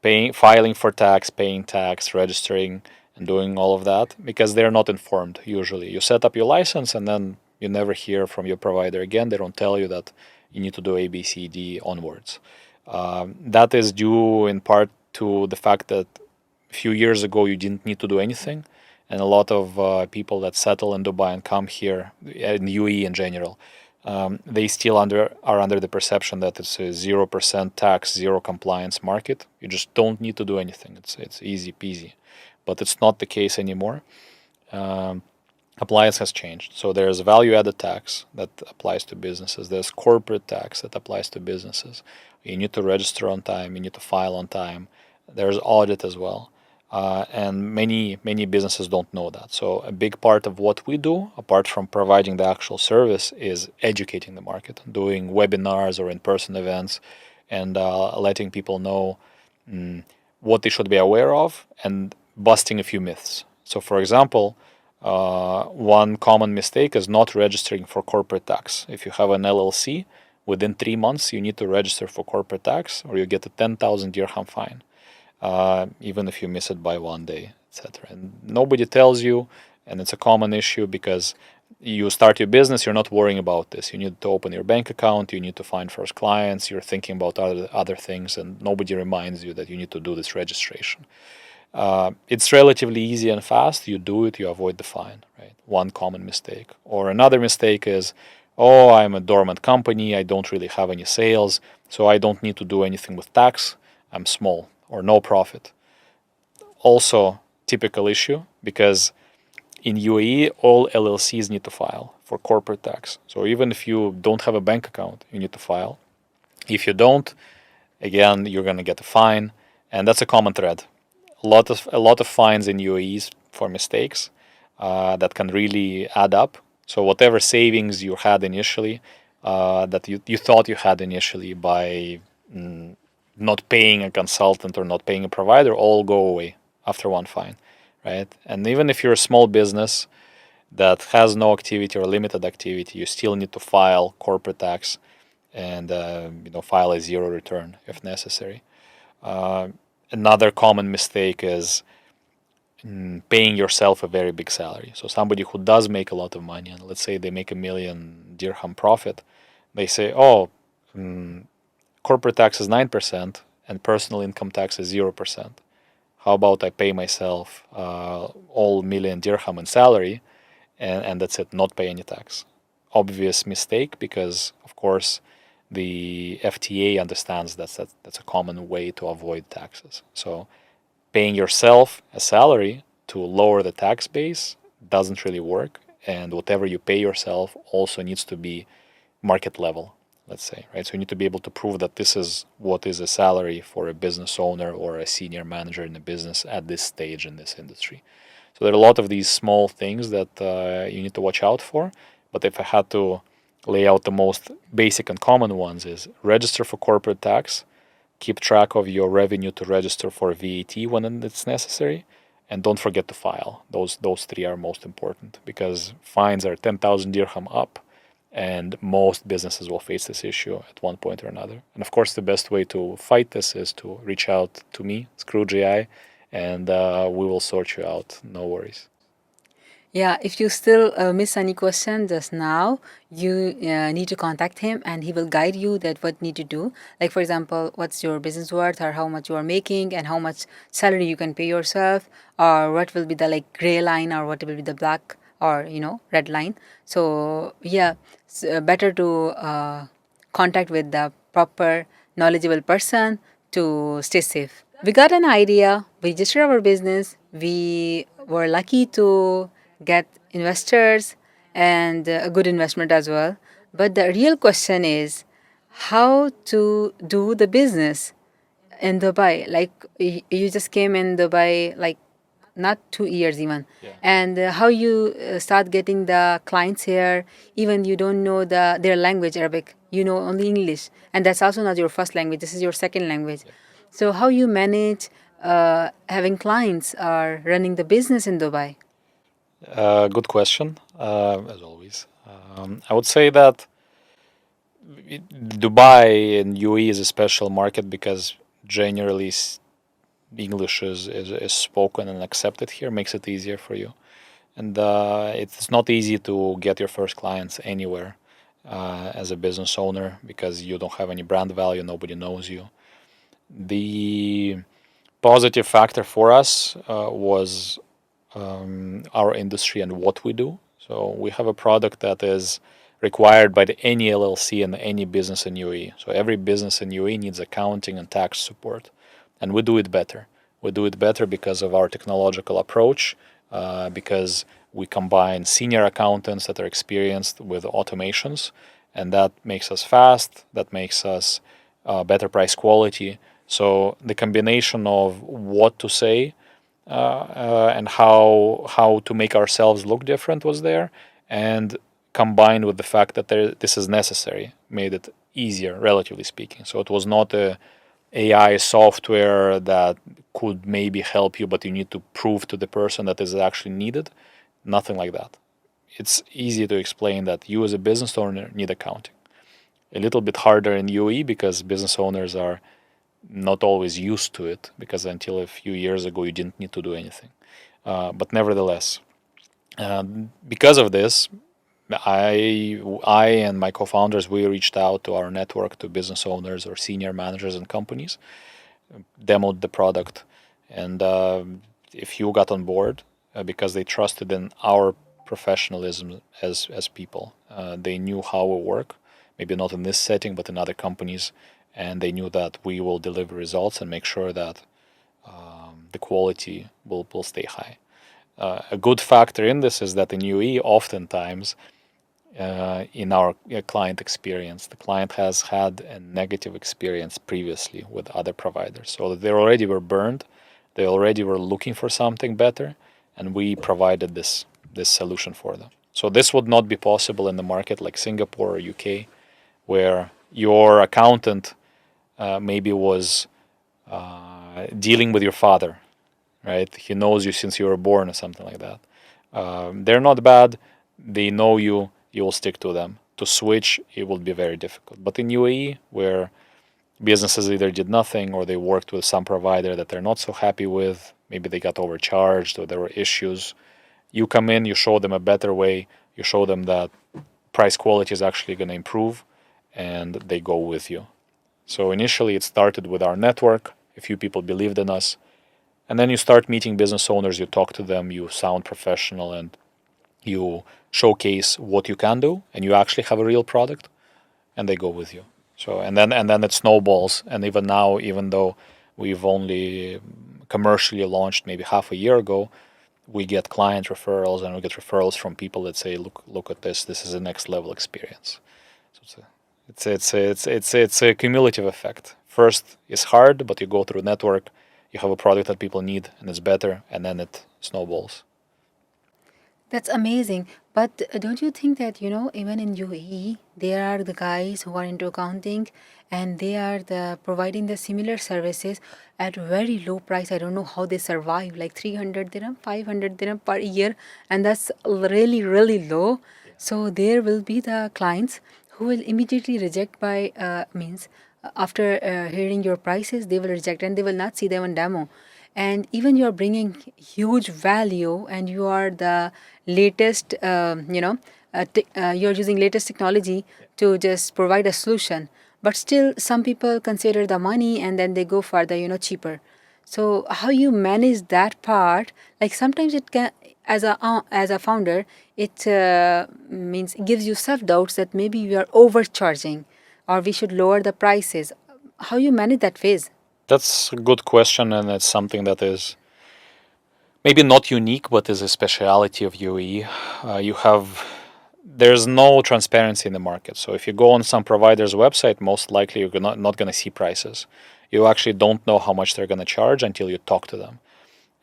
paying, filing for tax, paying tax, registering, and doing all of that because they're not informed usually. You set up your license and then you never hear from your provider again. They don't tell you that you need to do A, B, C, D onwards. That is due in part to the fact that a few years ago you didn't need to do anything, and a lot of people that settle in Dubai and come here in UAE in general, they still are under the perception that it's a 0% tax, zero compliance market. You just don't need to do anything. It's easy peasy, but it's not the case anymore. Um, Compliance has changed. So there's value added tax that applies to businesses. There's corporate tax that applies to businesses. You need to register on time. You need to file on time. There's audit as well. And many businesses don't know that. So a big part of what we do, apart from providing the actual service, is educating the market, doing webinars or in-person events, and letting people know what they should be aware of and busting a few myths. So, for example, one common mistake is not registering for corporate tax. If you have an LLC, within 3 months you need to register for corporate tax, or you get a 10,000 dirham fine, even if you miss it by one day, etc. And nobody tells you, and it's a common issue because you start your business, you're not worrying about this. You need to open your bank account, you need to find first clients, you're thinking about other things, and nobody reminds you that you need to do this registration. It's relatively easy and fast. You do it, you avoid the fine, right? One common mistake. Or another mistake is, oh, I'm a dormant company, I don't really have any sales, so I don't need to do anything with tax. I'm small or no profit. Also, typical issue because in UAE, all LLCs need to file for corporate tax. So even if you don't have a bank account, you need to file. If you don't, again, you're going to get a fine, and that's a common thread. A lot of fines in UAEs for mistakes that can really add up. So whatever savings you had initially, that you thought you had initially by not paying a consultant or not paying a provider, all go away after one fine, right? And even if you're a small business that has no activity or limited activity, you still need to file corporate tax and file a zero return if necessary. Uh, Another common mistake is paying yourself a very big salary. So somebody who does make a lot of money, and let's say they make a million dirham profit, they say, "Oh, corporate tax is 9% and personal income tax is 0%. How about I pay myself all million dirham in salary, and that's it, not pay any tax?" Obvious mistake because, of course, the FTA understands that's a common way to avoid taxes. So paying yourself a salary to lower the tax base doesn't really work, and whatever you pay yourself also needs to be market level, let's say, right? So you need to be able to prove that this is what is a salary for a business owner or a senior manager in a business at this stage in this industry. So there are a lot of these small things that you need to watch out for. But if I had to lay out the most basic and common ones, is register for corporate tax, keep track of your revenue to register for VAT when it's necessary, and don't forget to file. Those three are most important because fines are 10,000 dirham up, and most businesses will face this issue at one point or another. And of course, the best way to fight this is to reach out to me, Skrooge AI, and we will sort you out. No worries. Yeah, if you still miss any question just now, you need to contact him and he will guide you that what need to do. Like for example, what's your business worth, or how much you are making, and how much salary you can pay yourself, or what will be the like gray line, or what will be the black or red line. So yeah, better to contact with the proper knowledgeable person to stay safe. We got an idea, we registered our business, we were lucky to get investors and a good investment as well. But the real question is how to do the business in Dubai. Like you just came in Dubai, like not 2 years even, Yeah. and how you start getting the clients here. Even you don't know their language, Arabic. You know only English, and that's also not your first language. This is your second language. So how you manage having clients or running the business in Dubai? Good question, as always. I would say that Dubai and UAE is a special market because generally English is spoken and accepted here, makes it easier for you. And it's not easy to get your first clients anywhere as a business owner because you don't have any brand value, nobody knows you. The positive factor for us was our industry and what we do. So we have a product that is required by any LLC and any business in UAE. So every business in UAE needs accounting and tax support, and we do it better. We do it better because of our technological approach, because we combine senior accountants that are experienced with automations, and that makes us fast. That makes us better price quality. So the combination of what to say and how to make ourselves look different was there, and combined with the fact that this is necessary, made it easier, relatively speaking. So it was not a AI software that could maybe help you, but you need to prove to the person that is actually needed. Nothing like that. It's easy to explain that you as a business owner need accounting. A little bit harder in UAE because business owners are not always used to it because until a few years ago you didn't need to do anything. But nevertheless, because of this, I and my co-founders, we reached out to our network to business owners or senior managers and companies, demoed the product, and a few got on board because they trusted in our professionalism as people. They knew how we work, maybe not in this setting, but in other companies, and they knew that we will deliver results and make sure that the quality will stay high. A good factor in this is that in UAE, oftentimes in our client experience, the client has had a negative experience previously with other providers. So they already were burned, they already were looking for something better, and we provided this solution for them. So this would not be possible in the market like Singapore or UK, where your accountant maybe was dealing with your father, right? He knows you since you were born or something like that. They're not bad. They know you. You will stick to them. To switch, it will be very difficult. But in UAE, where businesses either did nothing or they worked with some provider that they're not so happy with, maybe they got overcharged or there were issues, you come in, you show them a better way, you show them that price quality is actually going to improve, and they go with you. So initially, it started with our network. A few people believed in us. And then you start meeting business owners, you talk to them, you sound professional, and you showcase what you can do, and you actually have a real product, and they go with you. So and then it snowballs. And even now, even though we've only commercially launched maybe half a year ago, we get client referrals, and we get referrals from people that say, look at this. This is a next level experience. So it's a cumulative effect. First, it's hard, but you go through a network, you have a product that people need, and it's better, and then it snowballs. That's amazing. But don't you think that, even in UAE, there are the guys who are into accounting and they are the providing the similar services at very low price. I don't know how they survive, like 300 dirham, 500 dirham per year, and that's really, really low. So there will be the clients who will immediately reject by means after hearing your prices, they will reject and they will not see them on demo. And even you're bringing huge value and you are the latest you're using latest technology to just provide a solution, but still some people consider the money and then they go for the cheaper. So how you manage that part? Like sometimes it can, as a founder, it means it gives you self doubts that maybe we are overcharging or we should lower the prices. How you manage that phase? That's a good question, and it's something that is maybe not unique, but is a speciality of UAE. You have there's no transparency in the market. So if you go on some provider's website, most likely you're not going to see prices. You actually don't know how much they're going to charge until you talk to them.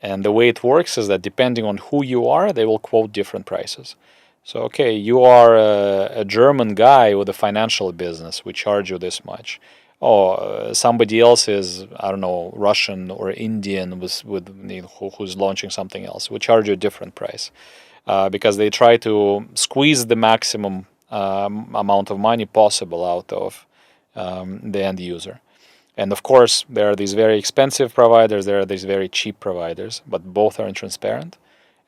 And the way it works is that depending on who you are, they will quote different prices. So, okay, you are a German guy with a financial business. We charge you this much. Oh, somebody else is, I don't know, Russian or Indian who's launching something else. We charge you a different price because they try to squeeze the maximum amount of money possible out of the end user. And of course, there are these very expensive providers, there are these very cheap providers, but both are intransparent.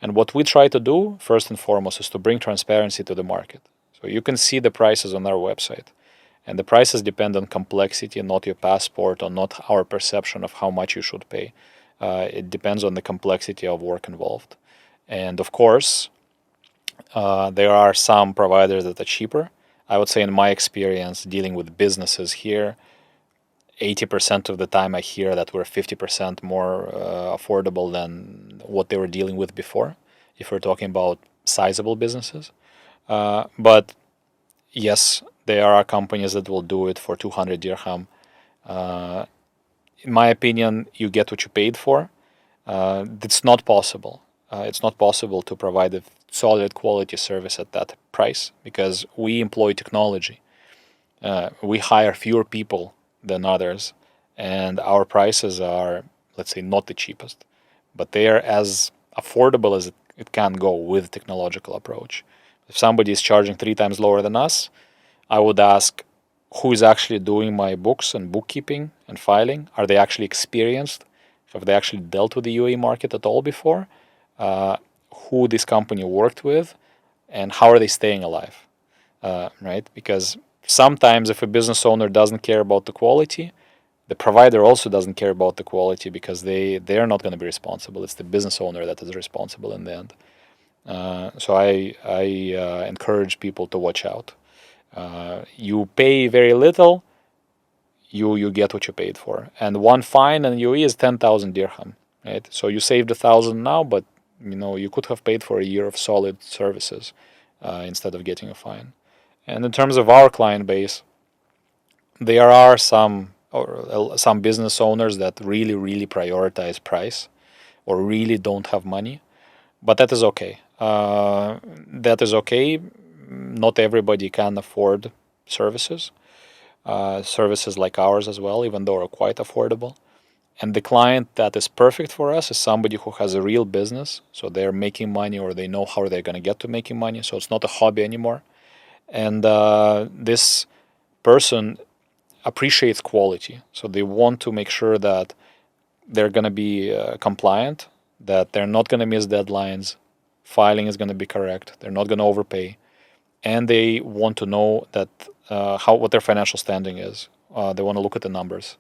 And what we try to do, first and foremost, is to bring transparency to the market. So you can see the prices on our website. And the prices depend on complexity, not your passport, or not our perception of how much you should pay. It depends on the complexity of work involved. And of course, there are some providers that are cheaper. I would say, in my experience, dealing with businesses here, 80% of the time I hear that we're 50% more affordable than what they were dealing with before, if we're talking about sizable businesses. But yes, there are companies that will do it for 200 dirham. Uh, in my opinion, you get what you paid for. It's not possible. It's not possible to provide a solid quality service at that price because we employ technology. We hire fewer people than others, and our prices are, let's say, not the cheapest, but they are as affordable as it can go with technological approach. If somebody is charging 3 times lower than us, I would ask who is actually doing my books and bookkeeping and filing. Are they actually experienced? Have they actually dealt with the UAE market at all before? Uh, who this company worked with, and how are they staying alive? Right? Because sometimes if a business owner doesn't care about the quality, the provider also doesn't care about the quality because they're not going to be responsible. It's the business owner that is responsible in the end. So I encourage people to watch out. You pay very little, you get what you paid for, and one fine in UAE is 10,000 dirham. Right? So you saved 1,000 now, but you could have paid for a year of solid services instead of getting a fine. And in terms of our client base, there are some business owners that really, really prioritize price or really don't have money, but that is okay. That is okay. Not everybody can afford services, services like ours as well, even though are quite affordable. And the client that is perfect for us is somebody who has a real business, so they're making money or they know how they're going to get to making money. So it's not a hobby anymore. And this person appreciates quality, so they want to make sure that they're going to be compliant, that they're not going to miss deadlines, filing is going to be correct, they're not going to overpay, and they want to know that what their financial standing is. They want to look at the numbers,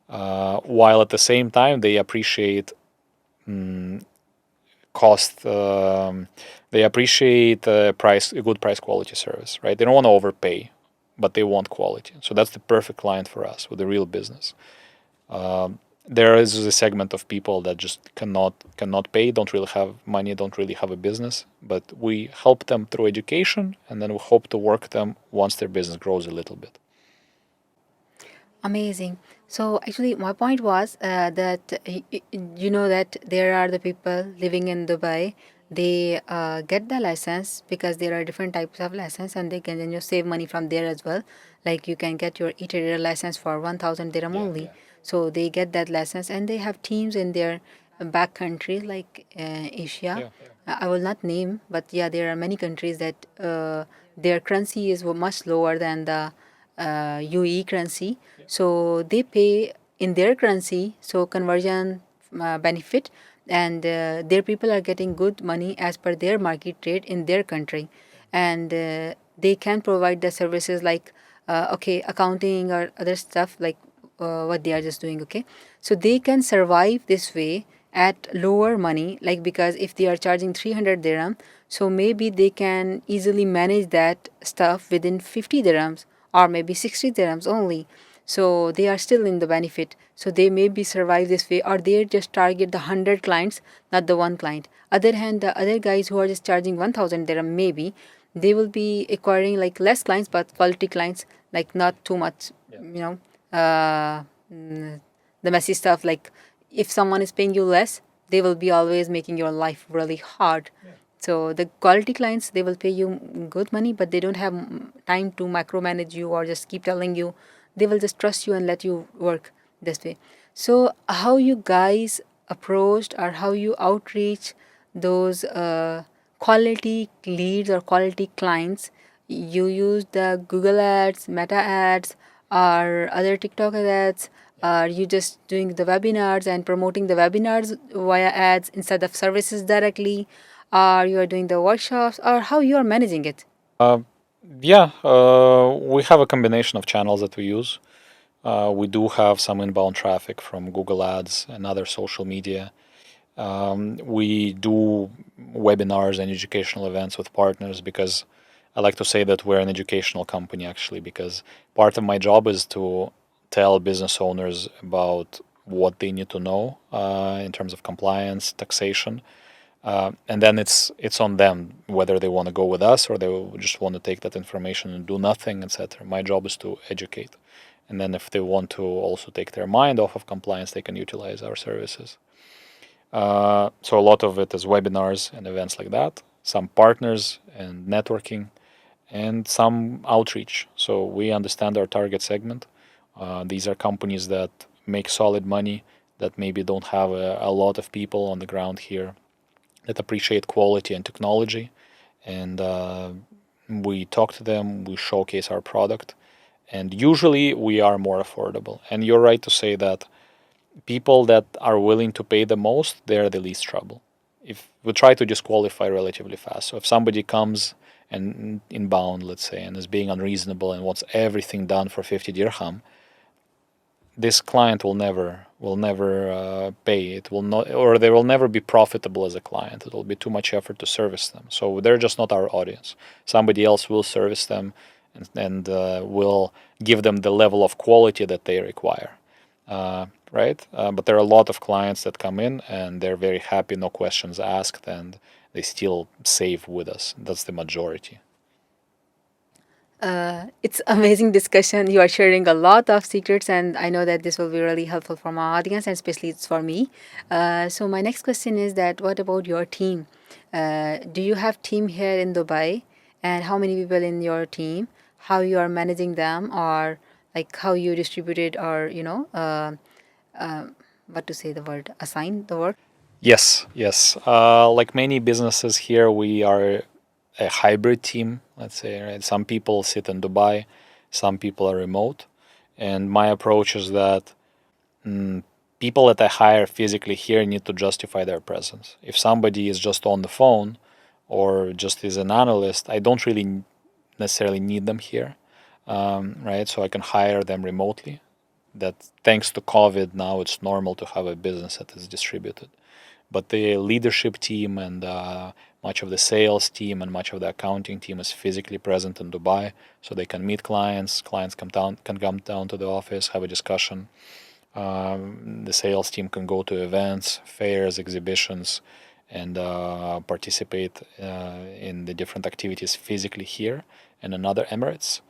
while at the same time they appreciate cost. They appreciate a good price quality service, right? They don't want to overpay, but they want quality. So that's the perfect client for us with a real business. There is a segment of people that just cannot pay, don't really have money, don't really have a business, but we help them through education, and then we hope to work them once their business grows a little bit. Amazing. So actually, my point was that you know that there are the people living in Dubai. They get the license because there are different types of license, and they can then just save money from there as well. Like you can get your e-trader license for 1,000 dirham only. So they get that license, and they have teams in their back countries like Asia. I will not name, but yeah, there are many countries that their currency is much lower than the UE currency. So they pay in their currency, so conversion benefit, and their people are getting good money as per their market rate in their country, and they can provide the services like okay, accounting or other stuff like what they are just doing. Okay, so they can survive this way at lower money, like because if they are charging 300 dirham, so maybe they can easily manage that stuff within 50 dirhams or maybe 60 dirhams only. So they are still in the benefit, so they maybe survive this way, or they just target the 100 clients, not the one client. Other hand, the other guys who are just charging 1,000 dirham, maybe they will be acquiring like less clients but quality clients, like not too much, uh, mm, the messy stuff. Like if someone is paying you less, they will be always making your life really hard. So the quality clients, they will pay you good money, but they don't have time to micromanage you or just keep telling you. They will just trust you and let you work this way. So how you guys approached or how you outreach those quality leads or quality clients? You use the Google ads, Meta ads, or other TikTok ads? Are you just doing the webinars and promoting the webinars via ads instead of services directly? Or you are doing the workshops, or how you are managing it? Yeah, we have a combination of channels that we use. We do have some inbound traffic from Google Ads and other social media. We do webinars and educational events with partners because I like to say that we're an educational company actually, because part of my job is to tell business owners about what they need to know in terms of compliance, taxation, and then it's on them whether they want to go with us or they just want to take that information and do nothing, etc. My job is to educate, and then if they want to also take their mind off of compliance, they can utilize our services. So a lot of it is webinars and events like that, some partners and networking, and some outreach. So we understand our target segment. These are companies that make solid money, that maybe don't have a lot of people on the ground here, that appreciate quality and technology. And we talk to them, we showcase our product, and usually we are more affordable. And you're right to say that people that are willing to pay the most, they're the least trouble. If we try to disqualify relatively fast. So if somebody comes and inbound, let's say, and is being unreasonable and wants everything done for 50 dirham, this client will never pay. It will not, or they will never be profitable as a client. It will be too much effort to service them. So they're just not our audience. Somebody else will service them and will give them the level of quality that they require. Right? But there are a lot of clients that come in and they're very happy, no questions asked, and they still save with us. That's the majority. It's amazing discussion. You are sharing a lot of secrets, and I know that this will be really helpful for my audience, and especially it's for me. So my next question is that what about your team? Do you have team here in Dubai, and how many people in your team? How you are managing them, or like how you distributed, or what to say the word, assign the work? Yes, yes. Like many businesses here, we are a hybrid team, let's say, right? Some people sit in Dubai, some people are remote. And my approach is that people that I hire physically here need to justify their presence. If somebody is just on the phone or just is an analyst, I don't really necessarily need them here, right? So I can hire them remotely. That thanks to COVID now it's normal to have a business that is distributed. But the leadership team and much of the sales team and much of the accounting team is physically present in Dubai, so they can meet clients. Clients can come down to the office, have a discussion. The sales team can go to events, fairs, exhibitions, and participate in the different activities physically here and in other Emirates.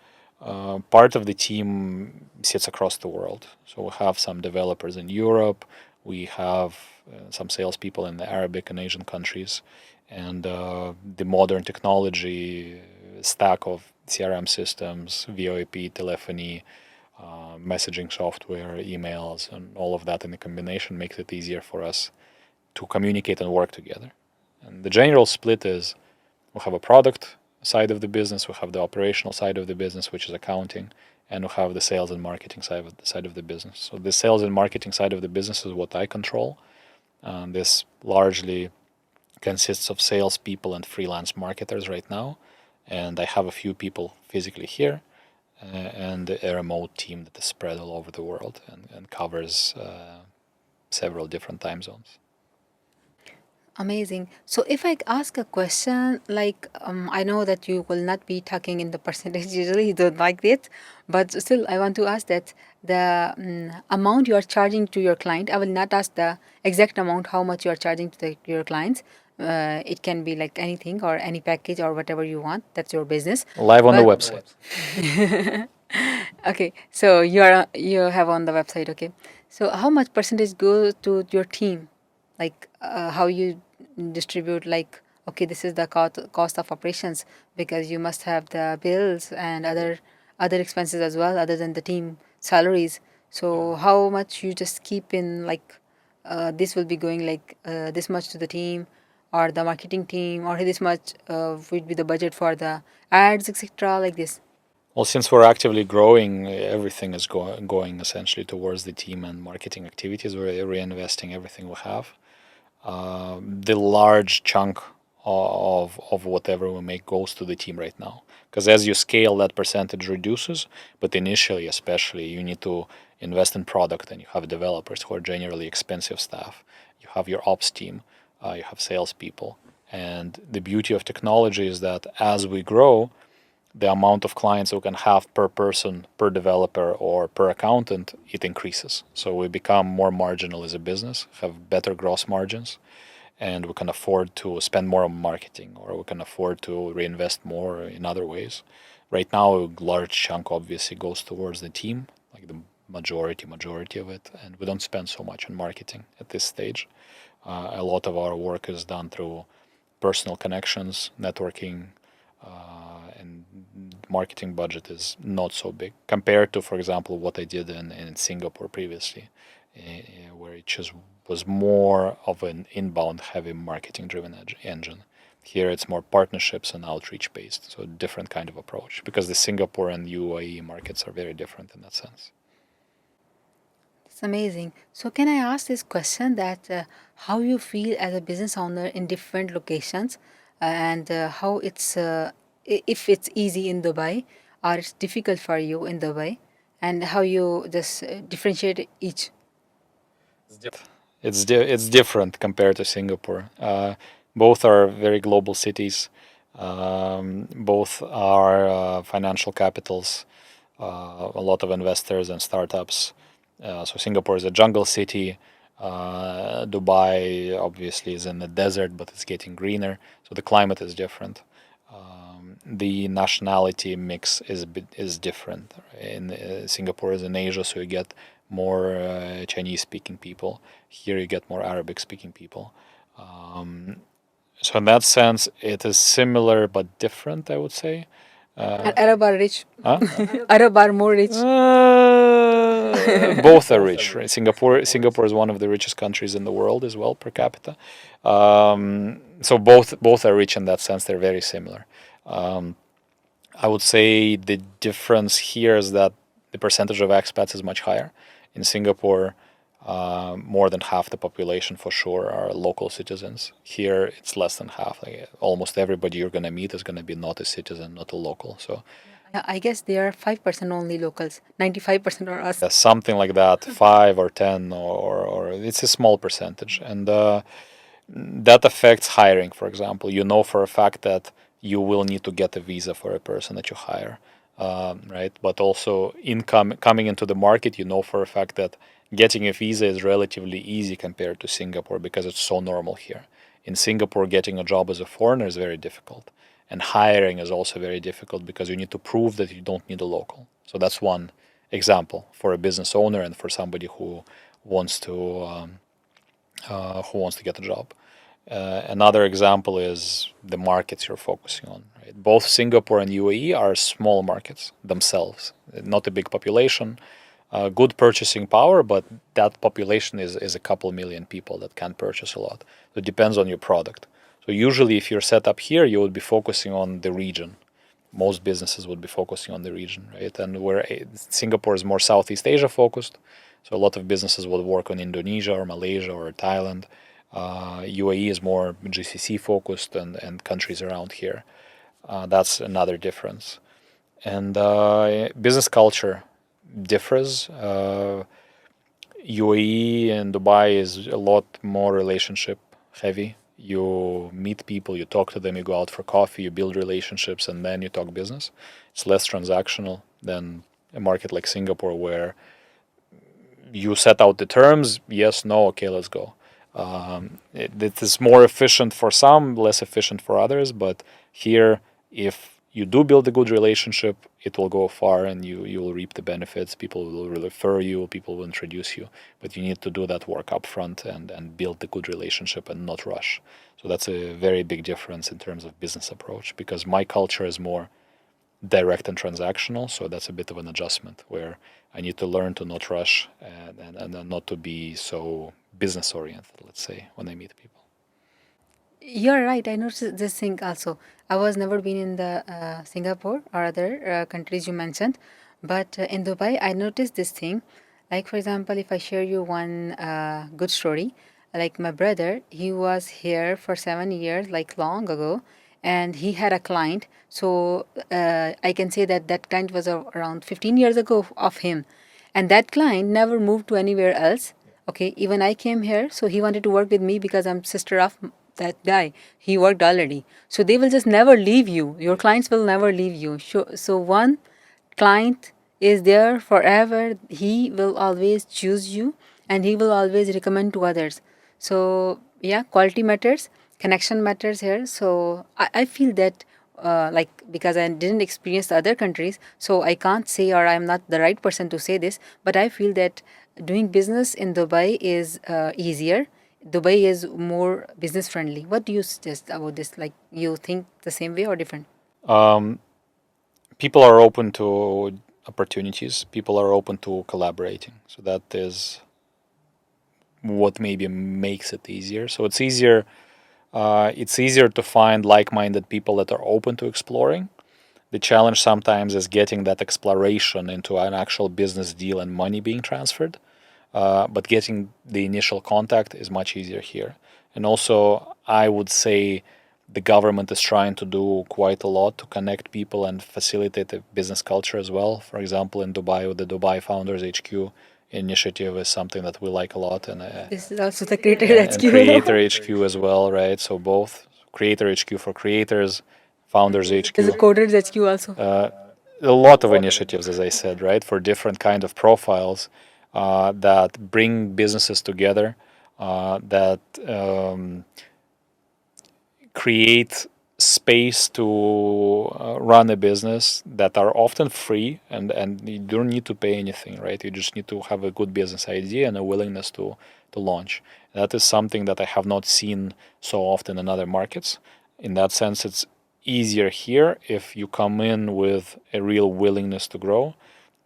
Part of the team sits across the world. So we have some developers in Europe, we have some salespeople in the Arabic and Asian countries, and the modern technology stack of CRM systems, VoIP, telephony, messaging software, emails, and all of that in a combination makes it easier for us to communicate and work together. And the general split is we have a product side of the business, we have the operational side of the business, which is accounting, and we have the sales and marketing side of the business. So the sales and marketing side of the business is what I control. This largely consists of salespeople and freelance marketers right now, and I have a few people physically here and a remote team that is spread all over the world and covers several different time zones. Amazing. So if I ask a question, like I know that you will not be talking in the percentage, usually you don't like it, but still I want to ask that the amount you are charging to your client, I will not ask the exact amount how much you are charging to your clients, It can be like anything or any package or whatever you want. That's your business. Live on the But website. okay, so you have on the website. Okay, so how much percentage goes to your team? Like how you distribute? Like okay, this is the cost of operations because you must have the bills and other expenses as well, other than the team salaries. So how much you just keep in like this will be going like this much to the team or the marketing team or this much would be the budget for the ads, etc. Like this. Well, since we're actively growing, everything is going essentially towards the team and marketing activities. We're reinvesting everything we have. The large chunk of whatever we make goes to the team right now. Because as you scale, that percentage reduces. But initially, especially, you need to invest in product, and you have developers who are generally expensive staff. You have your ops team, you have salespeople. And the beauty of technology is that as we grow, the amount of clients we can have per person, per developer, or per accountant, it increases. So we become more marginal as a business, have better gross margins, and we can afford to spend more on marketing, or we can afford to reinvest more in other ways. Right now, a large chunk obviously goes towards the team, like the majority of it, and we don't spend so much on marketing at this stage. A lot of our work is done through personal connections, networking, and marketing budget is not so big compared to, for example, what I did in Singapore previously, where it just was more of an inbound heavy marketing driven engine. Here it's more partnerships and outreach based, so different kind of approach because the Singapore and UAE markets are very different in that sense. It's amazing. So can I ask this question that how you feel as a business owner in different locations and how it's if it's easy in Dubai or it's difficult for you in Dubai and how you just differentiate each. It's different compared to Singapore. Both are very global cities. Both are financial capitals. A lot of investors and startups. So Singapore is a jungle city. Dubai obviously is in the desert, but it's getting greener. So the climate is different. The nationality mix is different. In Singapore is in Asia, so you get more Chinese-speaking people. Here you get more Arabic-speaking people. Um, so in that sense, it is similar but different, I would say. Arab are rich. Huh? Arab are more rich. Both are rich. Right? Singapore is one of the richest countries in the world as well per capita. So both are rich in that sense. They're very similar. Um, I would say the difference here is that the percentage of expats is much higher. In Singapore, more than half the population for sure are local citizens. Here, it's less than half. Like, almost everybody you're going to meet is going to be not a citizen, not a local. So I guess they are 5% only locals. 95% are us. something like that, 5 or 10, or it's a small percentage, and that affects hiring. For example, you know for a fact that you will need to get a visa for a person that you hire, right? But also coming into the market, you know for a fact that getting a visa is relatively easy compared to Singapore because it's so normal here. In Singapore, getting a job as a foreigner is very difficult, and hiring is also very difficult because you need to prove that you don't need a local. So that's one example for a business owner and for somebody who wants to get a job. Another example is the markets you're focusing on. Right? Both Singapore and UAE are small markets themselves, not a big population, good purchasing power, but that population is a couple million people that can purchase a lot. So it depends on your product. So usually, if you're set up here, you would be focusing on the region. Most businesses would be focusing on the region, right? And where Singapore is more Southeast Asia focused, so a lot of businesses would work on Indonesia or Malaysia or Thailand. UAE is more GCC focused and countries around here. That's another difference. And business culture differs. UAE and Dubai is a lot more relationship heavy. You meet people, you talk to them, you go out for coffee, you build relationships, and then you talk business. It's less transactional than a market like Singapore where you set out the terms, yes, no, okay, let's go. It is more efficient for some, less efficient for others. But here, if you do build a good relationship, it will go far, and you will reap the benefits. People will refer you, people will introduce you, but you need to do that work up front and build the good relationship and not rush. So that's a very big difference in terms of business approach, because my culture is more direct and transactional. So that's a bit of an adjustment where I need to learn to not rush and not to be so business oriented, let's say, when I meet people. You're right. I noticed this thing also. I was never been in the Singapore or other countries you mentioned, but in Dubai, I noticed this thing. Like for example, if I share you one good story, like my brother, he was here for 7 years, like long ago, and he had a client. So I can say that that client was around 15 years ago of him, and that client never moved to anywhere else. Okay, even I came here, so he wanted to work with me because I'm sister of that guy. He worked already, so they will just never leave you. Your clients will never leave you. So one client is there forever. He will always choose you, and he will always recommend to others. So yeah, quality matters, connection matters here. So I feel that like because I didn't experience the other countries, so I can't say, or I'm not the right person to say this, but I feel that doing business in Dubai is easier. Dubai is more business friendly. What do you suggest about this? Like, you think the same way or different? Um, People are open to opportunities. People are open to collaborating. So that is what maybe makes it easier. So it's easier. It's easier to find like-minded people that are open to exploring. The challenge sometimes is getting that exploration into an actual business deal and money being transferred. But getting the initial contact is much easier here. And also, I would say the government is trying to do quite a lot to connect people and facilitate the business culture as well. For example, in Dubai, with the Dubai Founders HQ initiative is something that we like a lot, This is also the creator and HQ. Creator HQ as well, right? So both Creator HQ for creators, Founders There's a HQ. coders HQ also. A lot of initiatives, as I said, right, for different kind of profiles that bring businesses together, that create space to run a business, that are often free, and you don't need to pay anything, right? You just need to have a good business idea and a willingness to launch. That is something that I have not seen so often in other markets. In that sense, it's easier here if you come in with a real willingness to grow,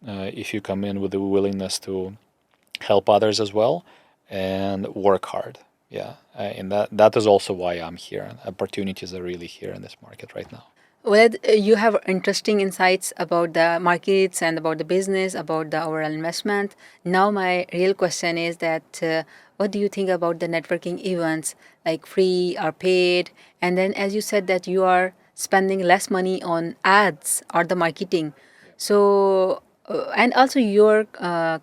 if you come in with a willingness to help others as well, and work hard. Yeah, and that is also why I'm here. Opportunities are really here in this market right now. Well, you have interesting insights about the markets and about the business, about the overall investment. Now, my real question is that what do you think about the networking events, like free or paid? And then, as you said, that you are spending less money on ads or the marketing. So, and also your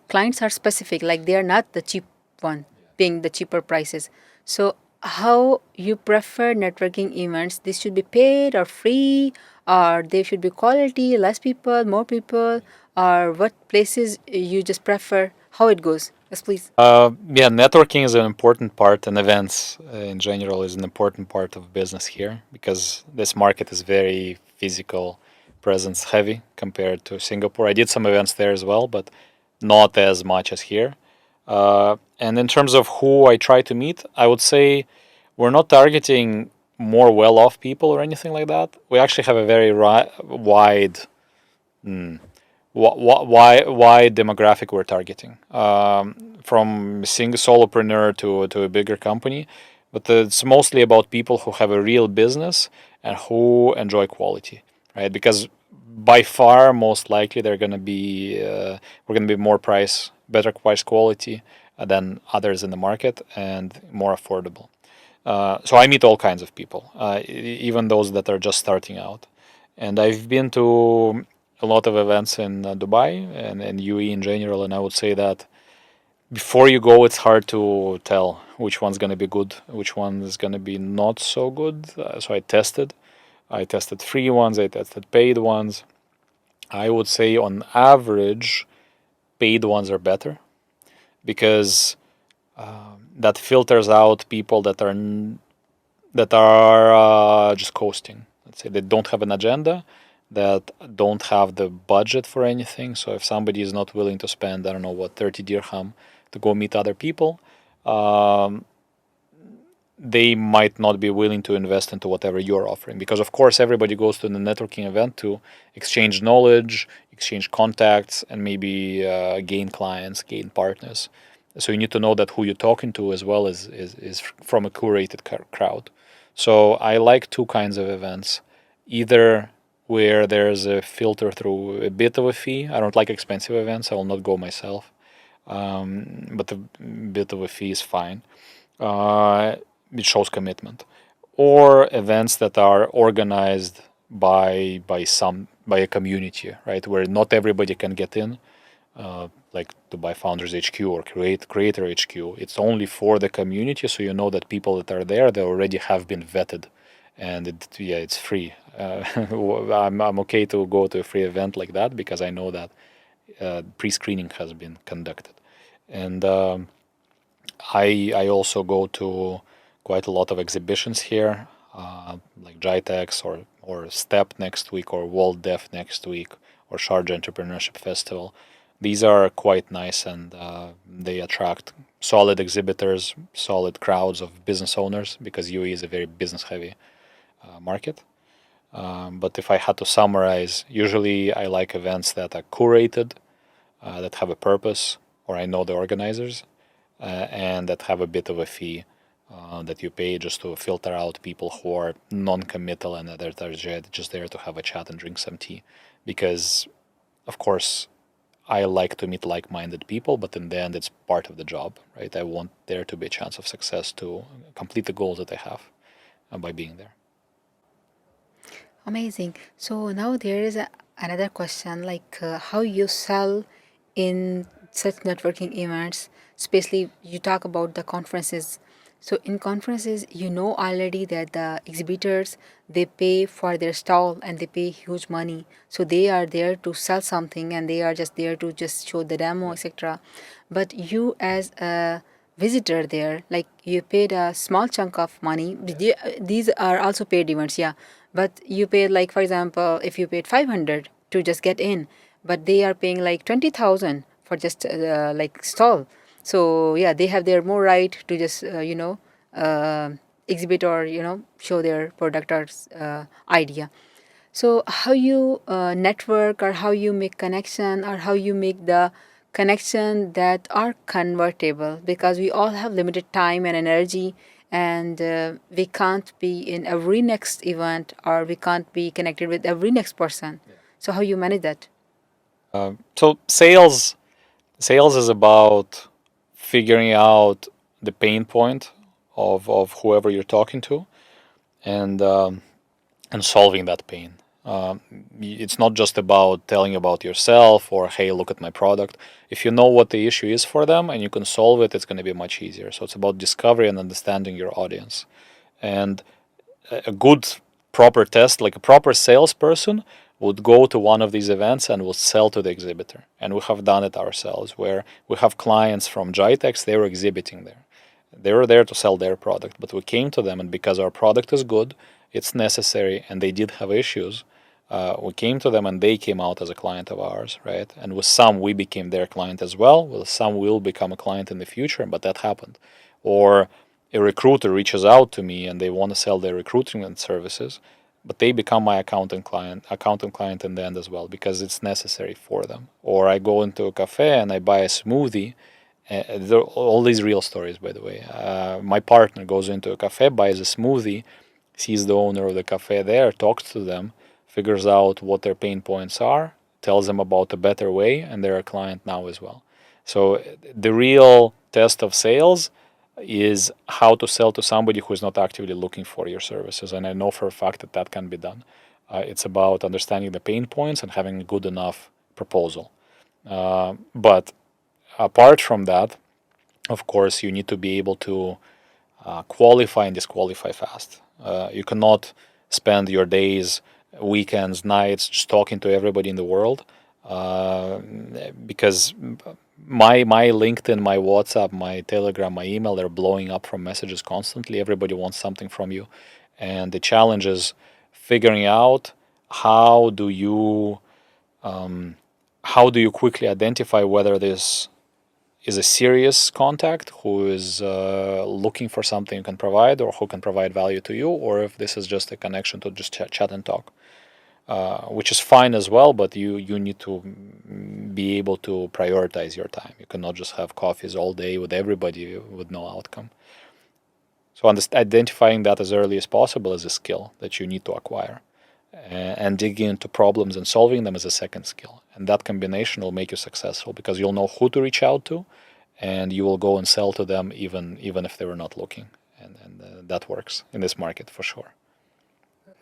clients are specific, like they are not the cheap one, paying the cheaper prices. So, how you prefer networking events? This should be paid or free, or they should be quality, less people, more people, or what places you just prefer? How it goes? Yes, please. Yeah, networking is an important part, and events in general is an important part of business here, because this market is very physical presence heavy compared to Singapore. I did some events there as well, but not as much as here. And in terms of who I try to meet, I would say we're not targeting more well-off people or anything like that. We actually have a very wide, mm, wide demographic we're targeting, from a single solopreneur to a bigger company. But it's mostly about people who have a real business and who enjoy quality, right? Because by far, most likely, they're going to be we're going to be more better price quality than others in the market, and more affordable. So I meet all kinds of people, even those that are just starting out. And I've been to a lot of events in Dubai and UAE in general, and I would say that before you go, it's hard to tell which one's going to be good, which one is going to be not so good. So I tested. I tested free ones, I tested paid ones. I would say on average, paid ones are better, because that filters out people that are just coasting. Let's say they don't have an agenda, that don't have the budget for anything. So if somebody is not willing to spend, I don't know what, 30 dirham to go meet other people, um, they might not be willing to invest into whatever you're offering. Because of course everybody goes to the networking event to exchange knowledge, exchange contacts, and maybe gain clients, gain partners. So you need to know that who you're talking to as well is from a curated crowd. So I like two kinds of events. Either where there's a filter through a bit of a fee. I don't like expensive events. I will not go myself. But a bit of a fee is fine. Uh, it shows commitment. Or events that are organized by a community, right, where not everybody can get in, like Dubai Founders HQ or Creator HQ. It's only for the community, so you know that people that are there, they already have been vetted, and it's free. I'm okay to go to a free event like that because I know that pre-screening has been conducted, and I also go to quite a lot of exhibitions here, like GITEX or STEP next week, or World Dev next week, or Sharjah Entrepreneurship Festival. These are quite nice, and they attract solid exhibitors, solid crowds of business owners, because UAE is a very business-heavy market. But if I had to summarize, usually I like events that are curated, that have a purpose, or I know the organizers, and that have a bit of a fee that you pay just to filter out people who are non-committal and that are just there to have a chat and drink some tea. Because, of course, I like to meet like-minded people, but in the end, it's part of the job, right? I want there to be a chance of success to complete the goals that I have by being there. Amazing. So now there is another question, like how you sell in such networking events, especially you talk about the conferences. So in conferences, you know already that the exhibitors, they pay for their stall and they pay huge money. So they are there to sell something and they are just there to just show the demo, etc. But you as a visitor there, like you paid a small chunk of money. These are also paid events, yeah. But you paid, like, for example, if you paid 500 to just get in, but they are paying like 20,000 for just like stall. So yeah, they have their more right to just uh, exhibit or show their product or idea. So how you network, or how you make connection, or how you make the connection that are convertible, because we all have limited time and energy, and we can't be in every next event, or we can't be connected with every next person. So how you manage that? So sales is about figuring out the pain point of whoever you're talking to, and solving that pain. It's not just about telling about yourself or, hey, look at my product. If you know what the issue is for them and you can solve it, it's going to be much easier. So it's about discovery and understanding your audience. And a good proper test, like a proper salesperson, would go to one of these events and will sell to the exhibitor. And we have done it ourselves, where we have clients from GITEX, they were exhibiting there. They were there to sell their product, but we came to them, and because our product is good, it's necessary, and they did have issues. We came to them, and they came out as a client of ours, right? And with some, we became their client as well. With some, we'll become a client in the future, but that happened. Or a recruiter reaches out to me and they want to sell their recruitment services, but they become my accountant client in the end as well, because it's necessary for them. Or I go into a cafe and I buy a smoothie. All these real stories, by the way. My partner goes into a cafe, buys a smoothie, sees the owner of the cafe there, talks to them, figures out what their pain points are, tells them about a better way, and they're a client now as well. So the real test of sales is how to sell to somebody who is not actively looking for your services. And I know for a fact that that can be done. It's about understanding the pain points and having a good enough proposal. But apart from that, of course, you need to be able to qualify and disqualify fast. You cannot spend your days, weekends, nights just talking to everybody in the world, because my LinkedIn, my WhatsApp, my Telegram, my email, they're blowing up from messages constantly. Everybody wants something from you. And the challenge is figuring out how do you um, how do you quickly identify whether this is a serious contact who is looking for something you can provide or who can provide value to you, or if this is just a connection to just chat and talk, which is fine as well, but you need to be able to prioritize your time. You cannot just have coffees all day with everybody with no outcome. So identifying that as early as possible is a skill that you need to acquire. And digging into problems and solving them is a second skill. And that combination will make you successful because you'll know who to reach out to, and you will go and sell to them even if they were not looking. And that works in this market for sure.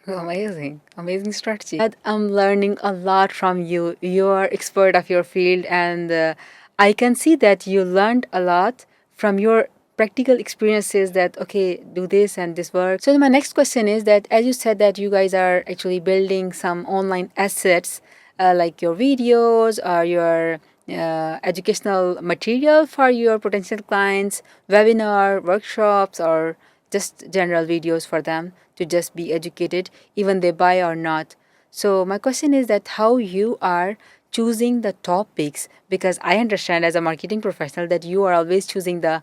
Amazing, amazing strategy. I'm learning a lot from you. You're expert of your field, and I can see that you learned a lot from your practical experiences. That okay, do this and this work. So my next question is that, as you said, that you guys are actually building some online assets, like your videos or your educational material for your potential clients, webinar, workshops, or just general videos for them to just be educated, even they buy or not. So my question is that how you are choosing the topics, because I understand as a marketing professional that you are always choosing the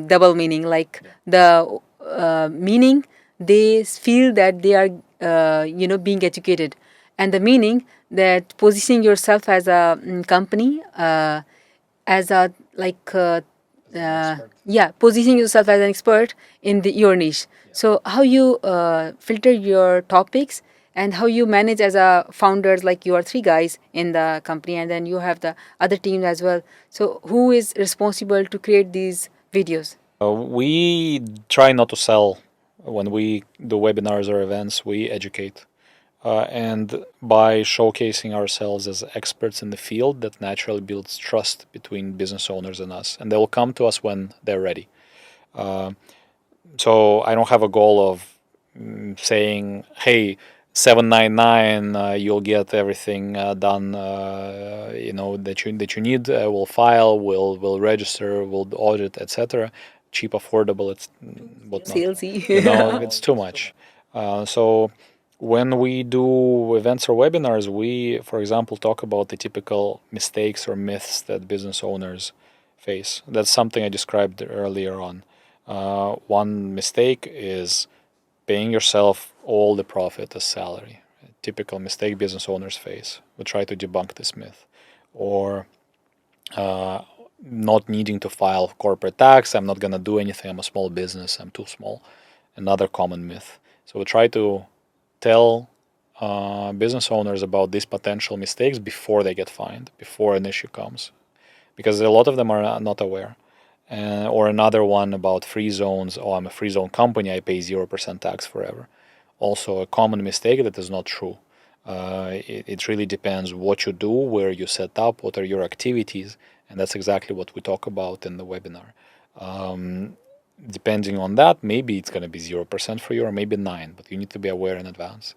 double meaning, like the meaning they feel that they are being educated, and the meaning that positioning yourself as a company, as a like yeah, positioning yourself as an expert in your niche. So how you filter your topics, and how you manage as a founders, like you are three guys in the company and then you have the other teams as well. So who is responsible to create these videos? We try not to sell when we do webinars or events. We educate. And by showcasing ourselves as experts in the field, that naturally builds trust between business owners and us. And they will come to us when they're ready. Uh, so I don't have a goal of saying, hey, 799, you'll get everything done, that you need. We'll file, we'll register, we'll audit, etc. Cheap, affordable, it's whatnot. Salesy. It's too much. So when we do events or webinars, we, for example, talk about the typical mistakes or myths that business owners face. That's something I described earlier on. One mistake is paying yourself all the profit as salary. A typical mistake business owners face. We try to debunk this myth. Or not needing to file corporate tax. I'm not going to do anything. I'm a small business. I'm too small. Another common myth. So we try to tell business owners about these potential mistakes before they get fined, before an issue comes, because a lot of them are not aware. Or another one about free zones. Oh, I'm a free zone company. I pay 0% tax forever. Also, a common mistake that is not true. It really depends what you do, where you set up, what are your activities, and that's exactly what we talk about in the webinar. Depending on that, maybe it's going to be 0% for you, or maybe 9, but you need to be aware in advance.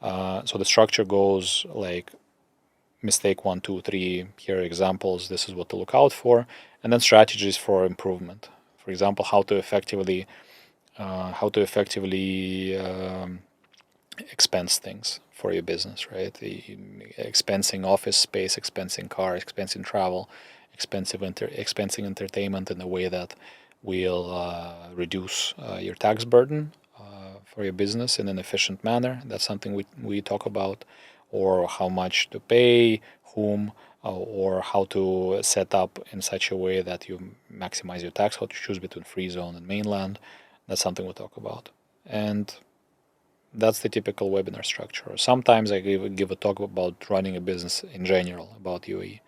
So the structure goes like mistake 1, 2, 3. Here are examples. This is what to look out for, and then strategies for improvement. For example, how to effectively expense things for your business, right? Expensing office space, expensing car, expensing travel, expensing entertainment in a way that will reduce your tax burden for your business in an efficient manner. That's something we talk about, or how much to pay, whom, or how to set up in such a way that you maximize your tax, how to choose between free zone and mainland. That's something we talk about. And that's the typical webinar structure. Sometimes I give a talk about running a business in general, about UAE,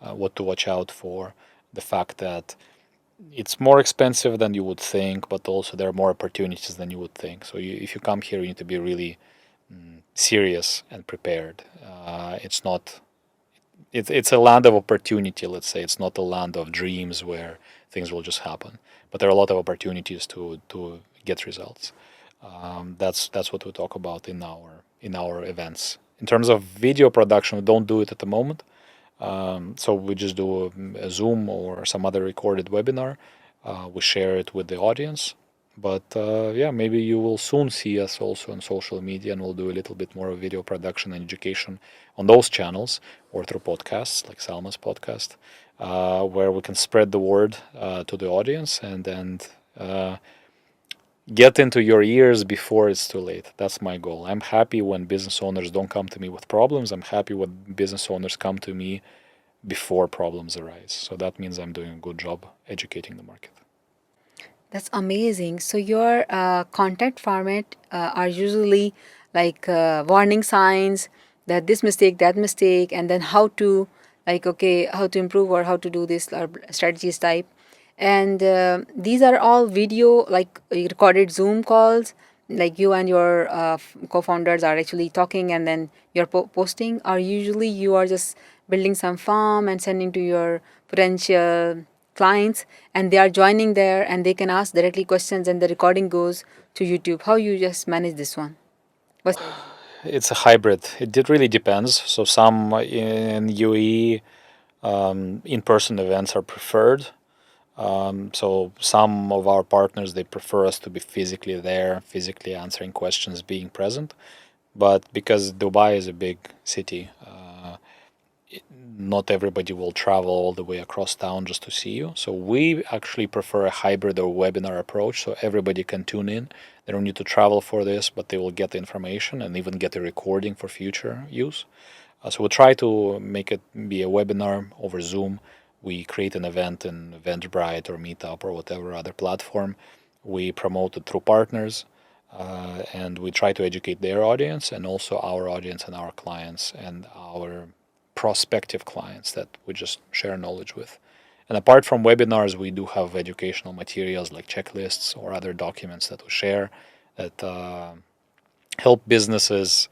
what to watch out for, the fact that it's more expensive than you would think, but also there are more opportunities than you would think. So if you come here, you need to be really serious and prepared. It's not. It's a land of opportunity. Let's say it's not a land of dreams where things will just happen. But there are a lot of opportunities to get results. That's what we talk about in our events. In terms of video production, we don't do it at the moment. So we just do a Zoom or some other recorded webinar. We share it with the audience. But yeah, maybe you will soon see us also on social media, and we'll do a little bit more of video production and education on those channels or through podcasts like Salma's podcast, where we can spread the word to the audience and uh, get into your ears before it's too late. That's my goal. I'm happy when business owners don't come to me with problems. I'm happy when business owners come to me before problems arise. So that means I'm doing a good job educating the market. That's amazing. So your content format are usually like warning signs that this mistake, that mistake, and then how to like okay how to improve or how to do this strategies type. And these are all video like recorded Zoom calls. Like you and your co-founders are actually talking, and then you're posting. Or usually you are just building some form and sending to your potential clients, and they are joining there and they can ask directly questions and the recording goes to YouTube. How you just manage this one? What's the idea? It's a hybrid. Really depends. So some in UAE in-person events are preferred. So some of our partners they prefer us to be physically there, physically answering questions, being present. But because Dubai is a big city, not everybody will travel all the way across town just to see you. So we actually prefer a hybrid or webinar approach so everybody can tune in. They don't need to travel for this, but they will get the information and even get a recording for future use. So we'll try to make it be a webinar over Zoom. We create an event in Eventbrite or Meetup or whatever other platform. We promote it through partners, and we try to educate their audience and also our audience and our clients and our prospective clients that we just share knowledge with. And apart from webinars, we do have educational materials like checklists or other documents that we share that help businesses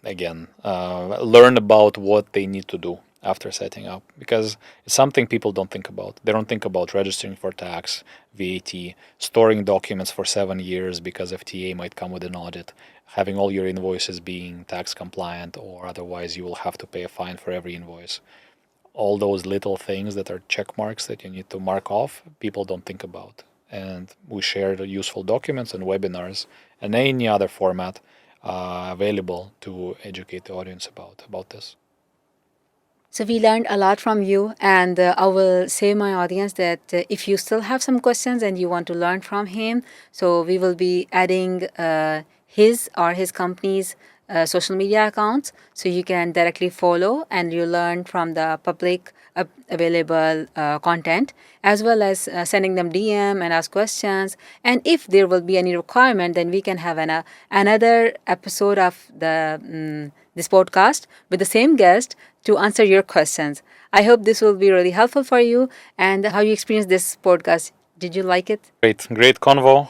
again learn about what they need to do after setting up, because it's something people don't think about. They don't think about registering for tax, VAT, storing documents for 7 years because FTA might come with an audit, having all your invoices being tax compliant, or otherwise you will have to pay a fine for every invoice. All those little things that are check marks that you need to mark off, people don't think about. And we share the useful documents and webinars and any other format available to educate the audience about this. So we learned a lot from you, and I will say my audience that if you still have some questions and you want to learn from him, so we will be adding his or his company's social media accounts, so you can directly follow and you learn from the public available content, as well as sending them DM and ask questions. And if there will be any requirement, then we can have another episode of this podcast with the same guest to answer your questions. I hope this will be really helpful for you. And how you experienced this podcast? Did you like it? Great convo.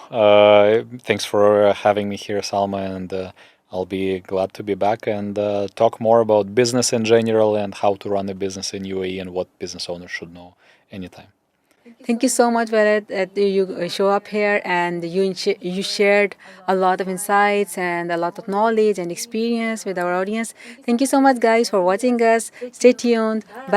Thanks for having me here, Salma, and I'll be glad to be back and talk more about business in general and how to run a business in UAE and what business owners should know anytime. Thank you so much, Valet, that you show up here and you shared a lot of insights and a lot of knowledge and experience with our audience. Thank you so much, guys, for watching us. Stay tuned. Bye.